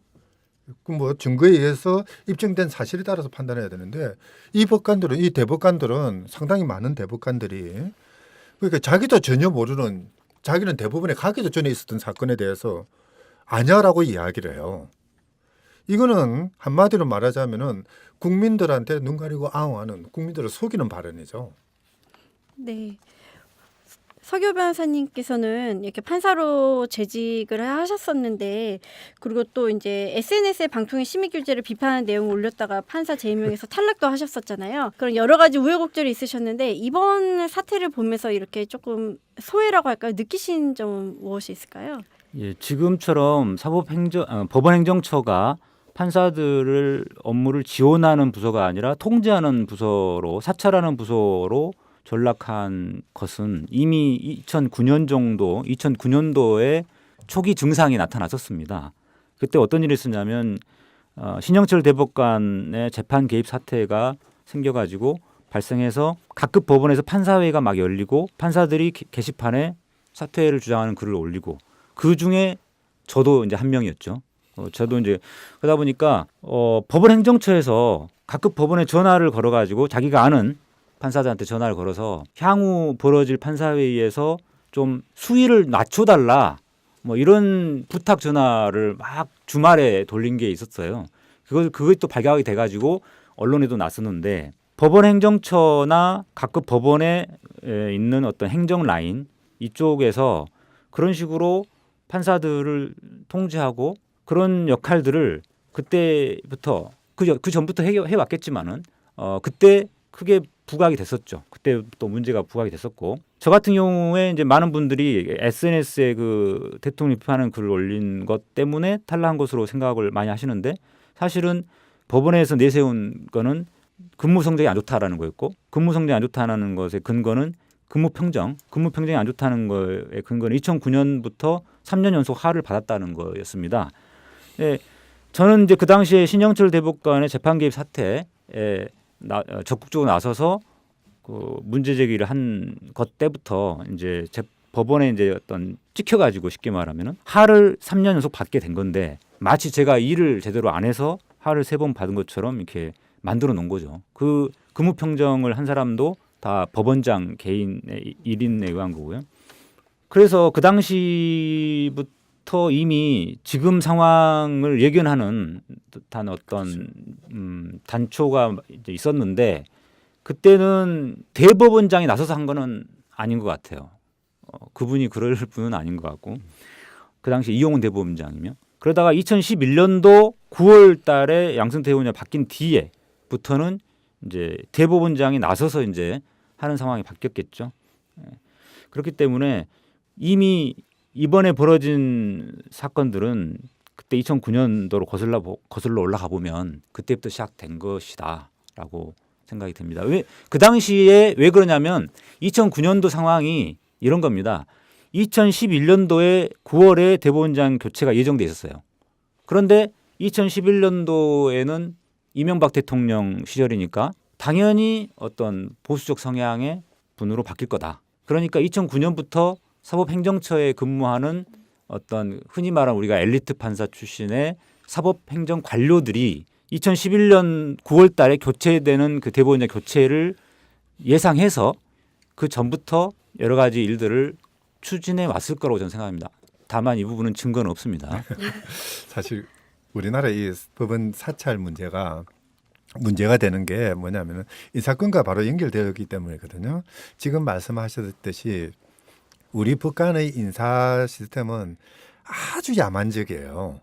그 뭐 증거에 의해서 입증된 사실에 따라서 판단해야 되는데 이 대법관들은 상당히 많은 대법관들이 그러니까 자기도 전혀 모르는 자기는 대법원에 가기도 전에 있었던 사건에 대해서 아냐라고 이야기를 해요. 이거는 한마디로 말하자면은 국민들한테 눈 가리고 아웅하는 국민들을 속이는 발언이죠. 네. 서교 변호사님께서는 이렇게 판사로 재직을 하셨었는데 그리고 또 이제 SNS에 방통위 심의 규제를 비판하는 내용을 올렸다가 판사 재임용에서 탈락도 하셨었잖아요. 그런 여러 가지 우여곡절이 있으셨는데 이번 사태를 보면서 이렇게 조금 소외라고 할까요? 느끼신 점은 무엇이 있을까요? 예, 지금처럼 법원행정처가 판사들을 업무를 지원하는 부서가 아니라 통제하는 부서로 사찰하는 부서로 전락한 것은 이미 2009년도에 초기 증상이 나타났었습니다. 그때 어떤 일이 있었냐면 신영철 대법관의 재판 개입 사태가 생겨가지고 발생해서 각급 법원에서 판사회의가 막 열리고 판사들이 게시판에 사퇴를 주장하는 글을 올리고 그 중에 저도 이제 한 명이었죠. 저도 이제 그러다 보니까 법원행정처에서 각급 법원에 전화를 걸어가지고 자기가 아는 판사들한테 전화를 걸어서 향후 벌어질 판사회의에서 좀 수위를 낮춰달라 뭐 이런 부탁 전화를 막 주말에 돌린 게 있었어요. 그걸 또 발각이 돼가지고 언론에도 났었는데 법원행정처나 각급 법원에 있는 어떤 행정 라인 이쪽에서 그런 식으로 판사들을 통제하고 그런 역할들을 그때부터 그 전부터 해왔겠지만은 그때 크게 부각이 됐었죠. 그때 또 문제가 부각이 됐었고 저 같은 경우에 이제 많은 분들이 SNS에 그 대통령 비판하는 글을 올린 것 때문에 탈락한 것으로 생각을 많이 하시는데 사실은 법원에서 내세운 거는 근무 성적이 안 좋다라는 거였고 근무 성적이 안 좋다는 것의 근거는 근무 평정이 안 좋다는 거의 근거는 2009년부터 3년 연속 하를 받았다는 거였습니다. 예, 저는 이제 그 당시에 신영철 대법관의 재판 개입 사태에 적극적으로 나서서 그 문제 제기를 한 것 때부터 이제 법원에 이제 어떤 찍혀가지고 쉽게 말하면은 하를 3년 연속 받게 된 건데 마치 제가 일을 제대로 안 해서 하를 3번 받은 것처럼 이렇게 만들어 놓은 거죠. 그 근무 평정을 한 사람도 다 법원장 개인의 일인에 의한 거고요. 그래서 그 당시부터 이미 지금 상황을 예견하는 듯한 어떤 단초가 이제 있었는데 그때는 대법원장이 나서서 한 거는 아닌 것 같아요. 그분이 그럴 분은 아닌 것 같고 그 당시 이용훈 대법원장이며 그러다가 2011년도 9월 달에 양승태 의원이 바뀐 뒤에부터는 이제 대법원장이 나서서 이제 하는 상황이 바뀌었겠죠. 그렇기 때문에 이미 이번에 벌어진 사건들은 그때 2009년도로 거슬러 올라가 보면 그때부터 시작된 것이다라고 생각이 듭니다. 그 당시에 왜 그러냐면 2009년도 상황이 이런 겁니다. 2011년도에 9월에 대법원장 교체가 예정돼 있었어요. 그런데 2011년도에는 이명박 대통령 시절이니까 당연히 어떤 보수적 성향의 분으로 바뀔 거다. 그러니까 2009년부터 사법행정처에 근무하는 어떤 흔히 말하는 우리가 엘리트 판사 출신의 사법행정 관료들이 2011년 9월 달에 교체되는 그 대법원장 교체를 예상해서 그 전부터 여러 가지 일들을 추진해 왔을 거라고 저는 생각합니다. 다만 이 부분은 증거는 없습니다. 사실 우리나라 이 법원 사찰 문제가 되는 게 뭐냐면은 이 사건과 바로 연결되어 있기 때문이거든요. 지금 말씀하셨듯이 우리 법관의 인사 시스템은 아주 야만적이에요.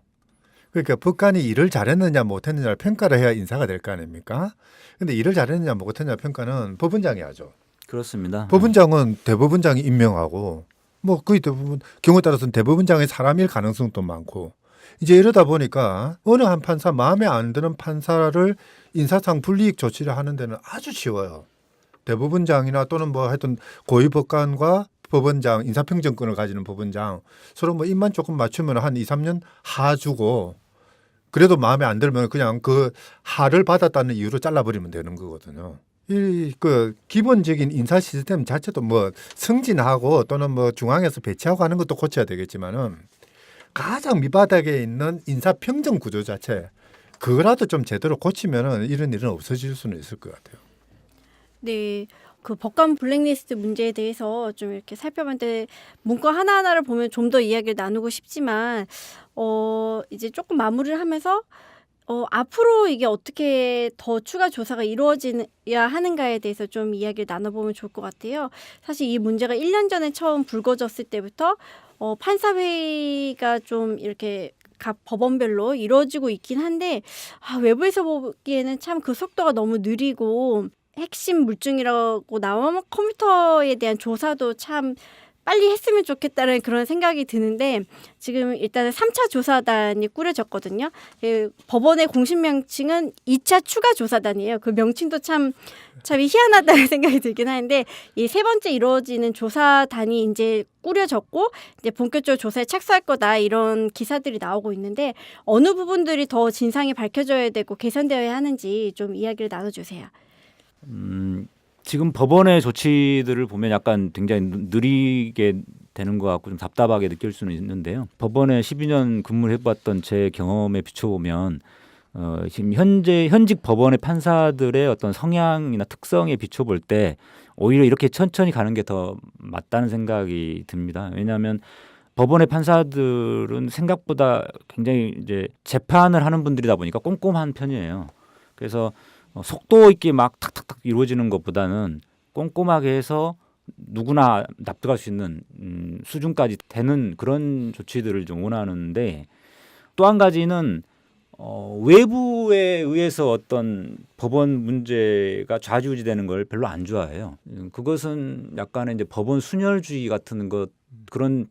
그러니까 북한이 일을 잘했느냐 못했느냐를 평가를 해야 인사가 될 거 아닙니까? 근데 일을 잘했느냐 못했느냐 평가는 법원장이 하죠. 그렇습니다. 법원장은 대법원장이 임명하고 뭐 거의 대부분 경우에 따라서는 대법원장의 사람일 가능성도 많고 이제 이러다 보니까 어느 한 판사 마음에 안 드는 판사를 인사상 불이익 조치를 하는 데는 아주 쉬워요. 대법원장이나 또는 뭐 하여튼 고위법관과 법원장, 인사평정권을 가지는 법원장 서로 뭐 입만 조금 맞추면 한 2, 3년 하 주고 그래도 마음에 안 들면 그냥 그 하를 받았다는 이유로 잘라버리면 되는 거거든요. 이 그 기본적인 인사 시스템 자체도 뭐 승진하고 또는 뭐 중앙에서 배치하고 하는 것도 고쳐야 되겠지만은 가장 밑바닥에 있는 인사 평정 구조 자체 그거라도 좀 제대로 고치면은 이런 일은 없어질 수는 있을 것 같아요. 네. 그 법관 블랙리스트 문제에 대해서 좀 이렇게 살펴봤는데 문건 하나하나를 보면 좀 더 이야기를 나누고 싶지만 이제 조금 마무리를 하면서 앞으로 이게 어떻게 더 추가 조사가 이루어져야 하는가에 대해서 좀 이야기를 나눠보면 좋을 것 같아요. 사실 이 문제가 1년 전에 처음 불거졌을 때부터 판사회의가 좀 이렇게 각 법원별로 이루어지고 있긴 한데 외부에서 보기에는 참 그 속도가 너무 느리고 핵심 물증이라고 나오면 컴퓨터에 대한 조사도 참 빨리 했으면 좋겠다는 그런 생각이 드는데 지금 일단은 3차 조사단이 꾸려졌거든요. 법원의 공식 명칭은 2차 추가 조사단이에요. 그 명칭도 참 희한하다는 생각이 들긴 하는데 이 세 번째 이루어지는 조사단이 이제 꾸려졌고 이제 본격적으로 조사에 착수할 거다 이런 기사들이 나오고 있는데 어느 부분들이 더 진상이 밝혀져야 되고 개선되어야 하는지 좀 이야기를 나눠주세요. 지금 법원의 조치들을 보면 약간 굉장히 느리게 되는 것 같고 좀 답답하게 느낄 수는 있는데요. 법원에 12년 근무를 해봤던 제 경험에 비춰보면 지금 현직 법원의 판사들의 어떤 성향이나 특성에 비춰볼 때 오히려 이렇게 천천히 가는 게 더 맞다는 생각이 듭니다. 왜냐하면 법원의 판사들은 생각보다 굉장히 이제 재판을 하는 분들이다 보니까 꼼꼼한 편이에요. 그래서 속도 있게 막 탁탁탁 이루어지는 것보다는 꼼꼼하게 해서 누구나 납득할 수 있는 수준까지 되는 그런 조치들을 좀 원하는데 또 한 가지는 외부에 의해서 어떤 법원 문제가 좌지우지되는 걸 별로 안 좋아해요. 그것은 약간의 이제 법원 순혈주의 같은 것 그런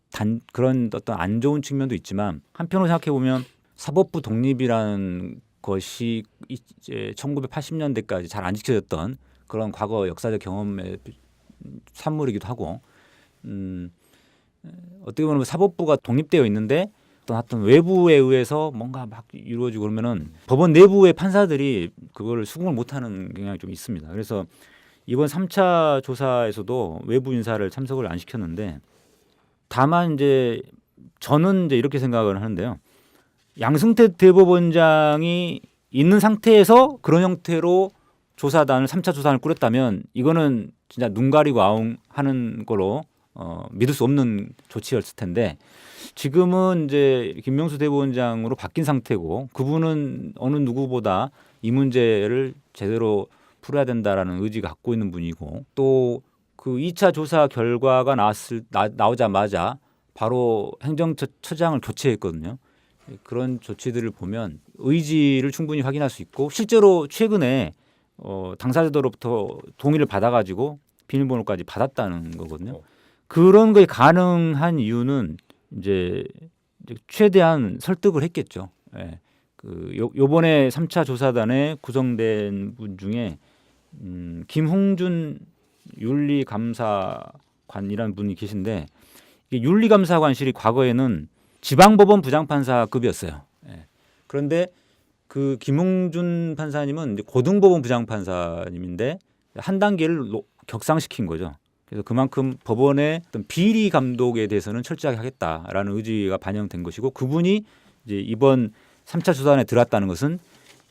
어떤 안 좋은 측면도 있지만 한편으로 생각해 보면 사법부 독립이라는 것이 이제 1980년대까지 잘 안 지켜졌던 그런 과거 역사적 경험의 산물이기도 하고 어떻게 보면 사법부가 독립되어 있는데 어떤 외부에 의해서 뭔가 막 이루어지고 그러면은 법원 내부의 판사들이 그거를 수긍을 못하는 경향이 좀 있습니다. 그래서 이번 3차 조사에서도 외부 인사를 참석을 안 시켰는데 다만 이제 저는 이제 이렇게 생각을 하는데요. 양승태 대법원장이 있는 상태에서 그런 형태로 조사단을 3차 조사단을 꾸렸다면 이거는 진짜 눈 가리고 아웅하는 걸로 믿을 수 없는 조치였을 텐데 지금은 이제 김명수 대법원장으로 바뀐 상태고 그분은 어느 누구보다 이 문제를 제대로 풀어야 된다라는 의지가 갖고 있는 분이고 또 그 2차 조사 결과가 나오자마자 바로 행정처장을 교체했거든요. 그런 조치들을 보면 의지를 충분히 확인할 수 있고 실제로 최근에 당사자들로부터 동의를 받아가지고 비밀번호까지 받았다는 거거든요. 그런 게 가능한 이유는 이제 최대한 설득을 했겠죠. 예. 요번에 3차 조사단에 구성된 분 중에 김홍준 윤리감사관이라는 분이 계신데 이게 윤리감사관실이 과거에는 지방법원 부장판사급이었어요. 예. 그런데 그 김홍준 판사님은 이제 고등법원 부장판사님인데 한 단계를 격상시킨 거죠. 그래서 그만큼 법원의 어떤 비리 감독에 대해서는 철저하게 하겠다라는 의지가 반영된 것이고 그분이 이제 이번 3차 조사단에 들어왔다는 것은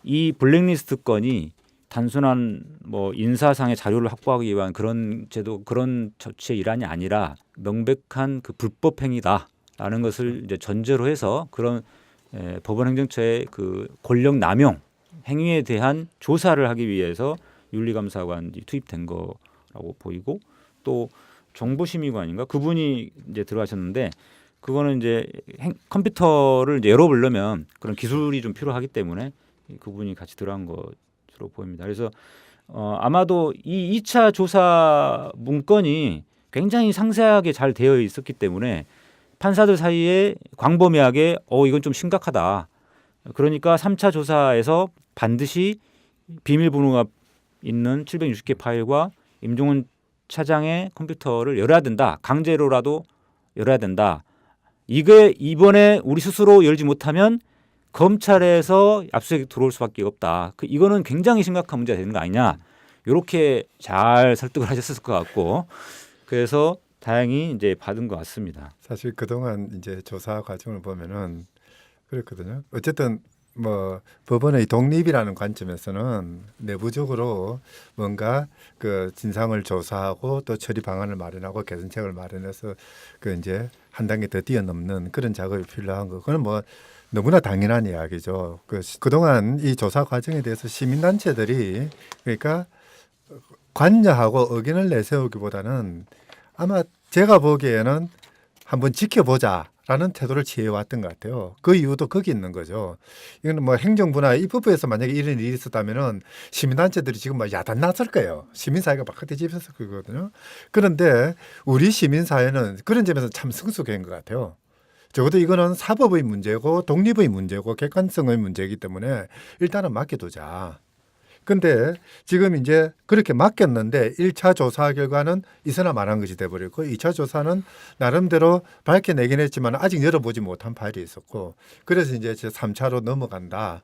이 블랙리스트 건이 단순한 뭐 인사상의 자료를 확보하기 위한 그런 제도 그런 조치의 일환이 아니라 명백한 그 불법 행위다라는 것을 이제 전제로 해서 그런 법원 행정처의 그 권력 남용 행위에 대한 조사를 하기 위해서 윤리감사관이 투입된 거라고 보이고 또 정보심의관인가 그분이 이제 들어가셨는데 그거는 이제 컴퓨터를 이제 열어보려면 그런 기술이 좀 필요하기 때문에 그 부분이 같이 들어간 것으로 보입니다. 그래서 아마도 이 2차 조사 문건이 굉장히 상세하게 잘 되어 있었기 때문에 판사들 사이에 광범위하게 이건 좀 심각하다. 그러니까 3차 조사에서 반드시 비밀번호가 있는 760개 파일과 임종원 차장의 컴퓨터를 열어야 된다. 강제로라도 열어야 된다. 이게 이번에 우리 스스로 열지 못하면 검찰에서 압수수색이 들어올 수밖에 없다. 이거는 굉장히 심각한 문제가 되는 거 아니냐. 이렇게 잘 설득을 하셨을 것 같고 그래서 다행히 이제 받은 것 같습니다. 사실 그동안 이제 조사 과정을 보면은 그렇거든요. 어쨌든 뭐 법원의 독립이라는 관점에서는 내부적으로 뭔가 그 진상을 조사하고 또 처리 방안을 마련하고 개선책을 마련해서 그 이제 한 단계 더 뛰어넘는 그런 작업이 필요한 거. 그건 뭐 너무나 당연한 이야기죠. 그동안 이 조사 과정에 대해서 시민단체들이 그러니까 관여하고 의견을 내세우기보다는 아마 제가 보기에는 한번 지켜보자라는 태도를 취해왔던 것 같아요. 그 이유도 거기 있는 거죠. 이건 뭐 행정부나 입법부에서 만약에 이런 일이 있었다면은 시민단체들이 지금 막 야단 났을 거예요. 시민사회가 막 뒤집혔을 거거든요. 그런데 우리 시민사회는 그런 점에서 참 성숙한 것 같아요. 적어도 이거는 사법의 문제고 독립의 문제고 객관성의 문제이기 때문에 일단은 맡겨두자. 근데 지금 이제 그렇게 맡겼는데 1차 조사 결과는 있으나 마나한 것이 돼버렸고 2차 조사는 나름대로 밝혀내긴 했지만 아직 열어보지 못한 파일이 있었고 그래서 이제 3차로 넘어간다.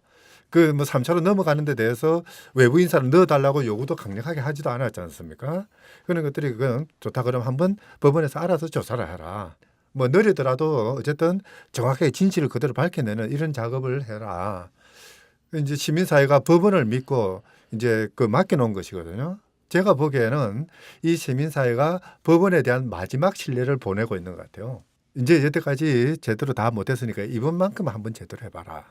그 뭐 3차로 넘어가는 데 대해서 외부 인사를 넣어달라고 요구도 강력하게 하지도 않았지 않습니까? 그런 것들이 그건 좋다 그러면 한번 법원에서 알아서 조사를 해라. 뭐 느리더라도 어쨌든 정확하게 진실을 그대로 밝혀내는 이런 작업을 해라. 이제 시민사회가 법원을 믿고 이제 그 맡겨놓은 것이거든요. 제가 보기에는 이 시민사회가 법원에 대한 마지막 신뢰를 보내고 있는 것 같아요. 이제 여태까지 제대로 다 못했으니까 이번만큼 한번 제대로 해봐라.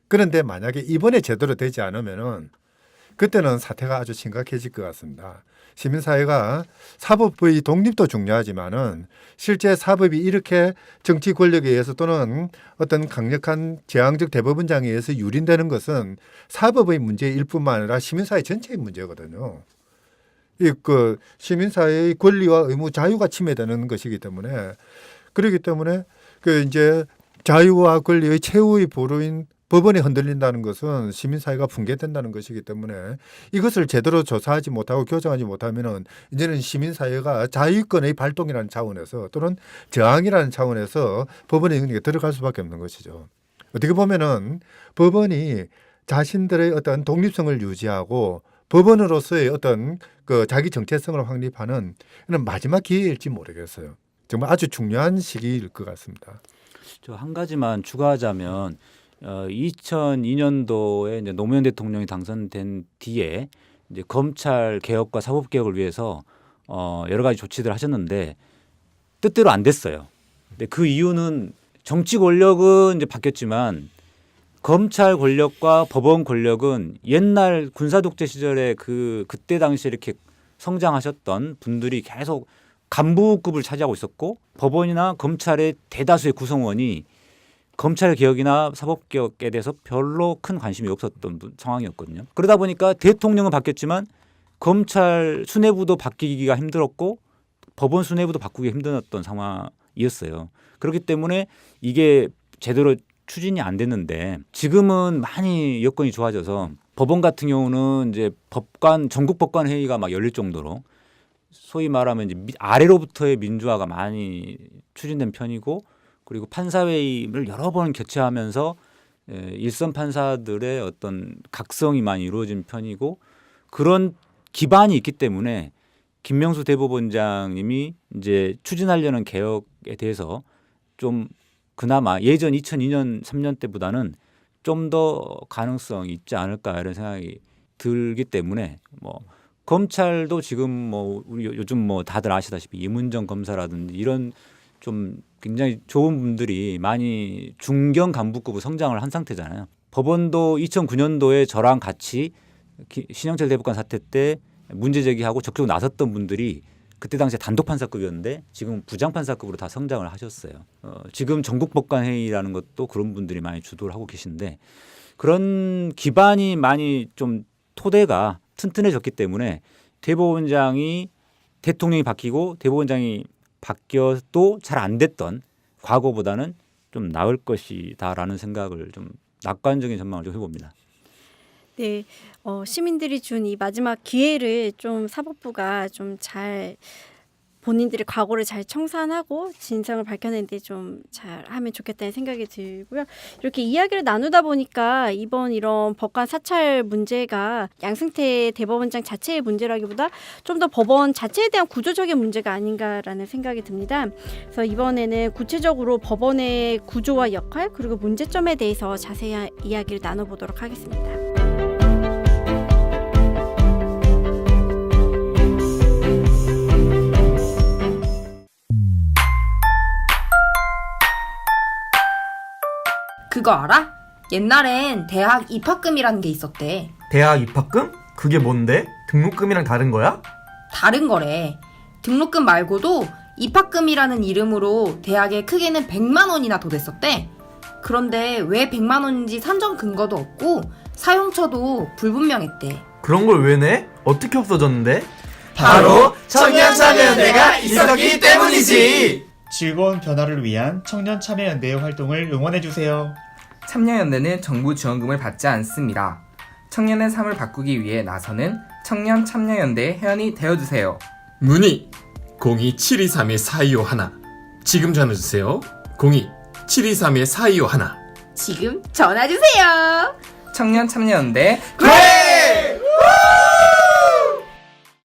그런데 만약에 이번에 제대로 되지 않으면은 그때는 사태가 아주 심각해질 것 같습니다. 시민사회가 사법의 독립도 중요하지만은 실제 사법이 이렇게 정치 권력에 의해서 또는 어떤 강력한 제왕적 대법원장에 의해서 유린되는 것은 사법의 문제일 뿐만 아니라 시민사회 전체의 문제거든요. 그 시민사회의 권리와 의무, 자유가 침해되는 것이기 때문에 그렇기 때문에 그 이제 자유와 권리의 최후의 보루인 법원이 흔들린다는 것은 시민사회가 붕괴된다는 것이기 때문에 이것을 제대로 조사하지 못하고 교정하지 못하면은 이제는 시민사회가 자유권의 발동이라는 차원에서 또는 저항이라는 차원에서 법원의 영역에 들어갈 수밖에 없는 것이죠. 어떻게 보면은 법원이 자신들의 어떤 독립성을 유지하고 법원으로서의 어떤 그 자기 정체성을 확립하는 이런 마지막 기회일지 모르겠어요. 정말 아주 중요한 시기일 것 같습니다. 저 한 가지만 추가하자면 2002년도에 이제 노무현 대통령이 당선된 뒤에 이제 검찰 개혁과 사법 개혁을 위해서 여러 가지 조치들을 하셨는데 뜻대로 안 됐어요. 근데 그 이유는 정치 권력은 이제 바뀌었지만 검찰 권력과 법원 권력은 옛날 군사 독재 시절에 그때 당시에 이렇게 성장하셨던 분들이 계속 간부급을 차지하고 있었고 법원이나 검찰의 대다수의 구성원이 검찰 개혁이나 사법 개혁에 대해서 별로 큰 관심이 없었던 상황이었거든요. 그러다 보니까 대통령은 바뀌었지만 검찰 수뇌부도 바뀌기가 힘들었고 법원 수뇌부도 바꾸기 힘들었던 상황이었어요. 그렇기 때문에 이게 제대로 추진이 안 됐는데 지금은 많이 여건이 좋아져서 법원 같은 경우는 이제 전국 법관 회의가 막 열릴 정도로 소위 말하면 이제 아래로부터의 민주화가 많이 추진된 편이고 그리고 판사회의를 여러 번 교체하면서 일선 판사들의 어떤 각성이 많이 이루어진 편이고 그런 기반이 있기 때문에 김명수 대법원장님이 이제 추진하려는 개혁에 대해서 좀 그나마 예전 2002년 3년 때보다는 좀 더 가능성이 있지 않을까 이런 생각이 들기 때문에 뭐 검찰도 지금 뭐 우리 요즘 뭐 다들 아시다시피 이문정 검사라든지 이런 좀 굉장히 좋은 분들이 많이 중견 간부급으로 성장을 한 상태잖아요. 법원도 2009년도에 저랑 같이 신영철 대법관 사태 때 문제 제기하고 적극적으로 나섰던 분들이 그때 당시에 단독 판사급이었는데 지금 부장 판사급으로 다 성장을 하셨어요. 지금 전국법관회의라는 것도 그런 분들이 많이 주도를 하고 계신데 그런 기반이 많이 좀 토대가 튼튼해졌기 때문에 대법원장이 대통령이 바뀌고 대법원장이 바뀌어도 잘 안 됐던 과거보다는 좀 나을 것이다라는 생각을 좀 낙관적인 전망을 좀 해봅니다. 네, 시민들이 준 이 마지막 기회를 좀 사법부가 좀 잘 본인들의 과거를 잘 청산하고 진상을 밝혀내는데 좀 잘하면 좋겠다는 생각이 들고요. 이렇게 이야기를 나누다 보니까 이번 이런 법관 사찰 문제가 양승태 대법원장 자체의 문제라기보다 좀 더 법원 자체에 대한 구조적인 문제가 아닌가라는 생각이 듭니다. 그래서 이번에는 구체적으로 법원의 구조와 역할 그리고 문제점에 대해서 자세한 이야기를 나눠보도록 하겠습니다. 그거 알아? 옛날엔 대학 입학금이라는 게 있었대. 대학 입학금? 그게 뭔데? 등록금이랑 다른 거야? 다른 거래. 등록금 말고도 입학금이라는 이름으로 대학에 크게는 100만 원이나 더 냈었대. 그런데 왜 100만 원인지 산정 근거도 없고 사용처도 불분명했대. 그런 걸 왜 내? 어떻게 없어졌는데? 바로 청년참여연대가 있었기 때문이지. 즐거운 변화를 위한 청년참여연대의 활동을 응원해주세요. 참여연대는 정부 지원금을 받지 않습니다. 청년의 삶을 바꾸기 위해 나서는 청년참여연대의 회원이 되어주세요. 문의 02-723-4251 지금 전화주세요. 02-723-4251 지금 전화주세요. 청년참여연대 네!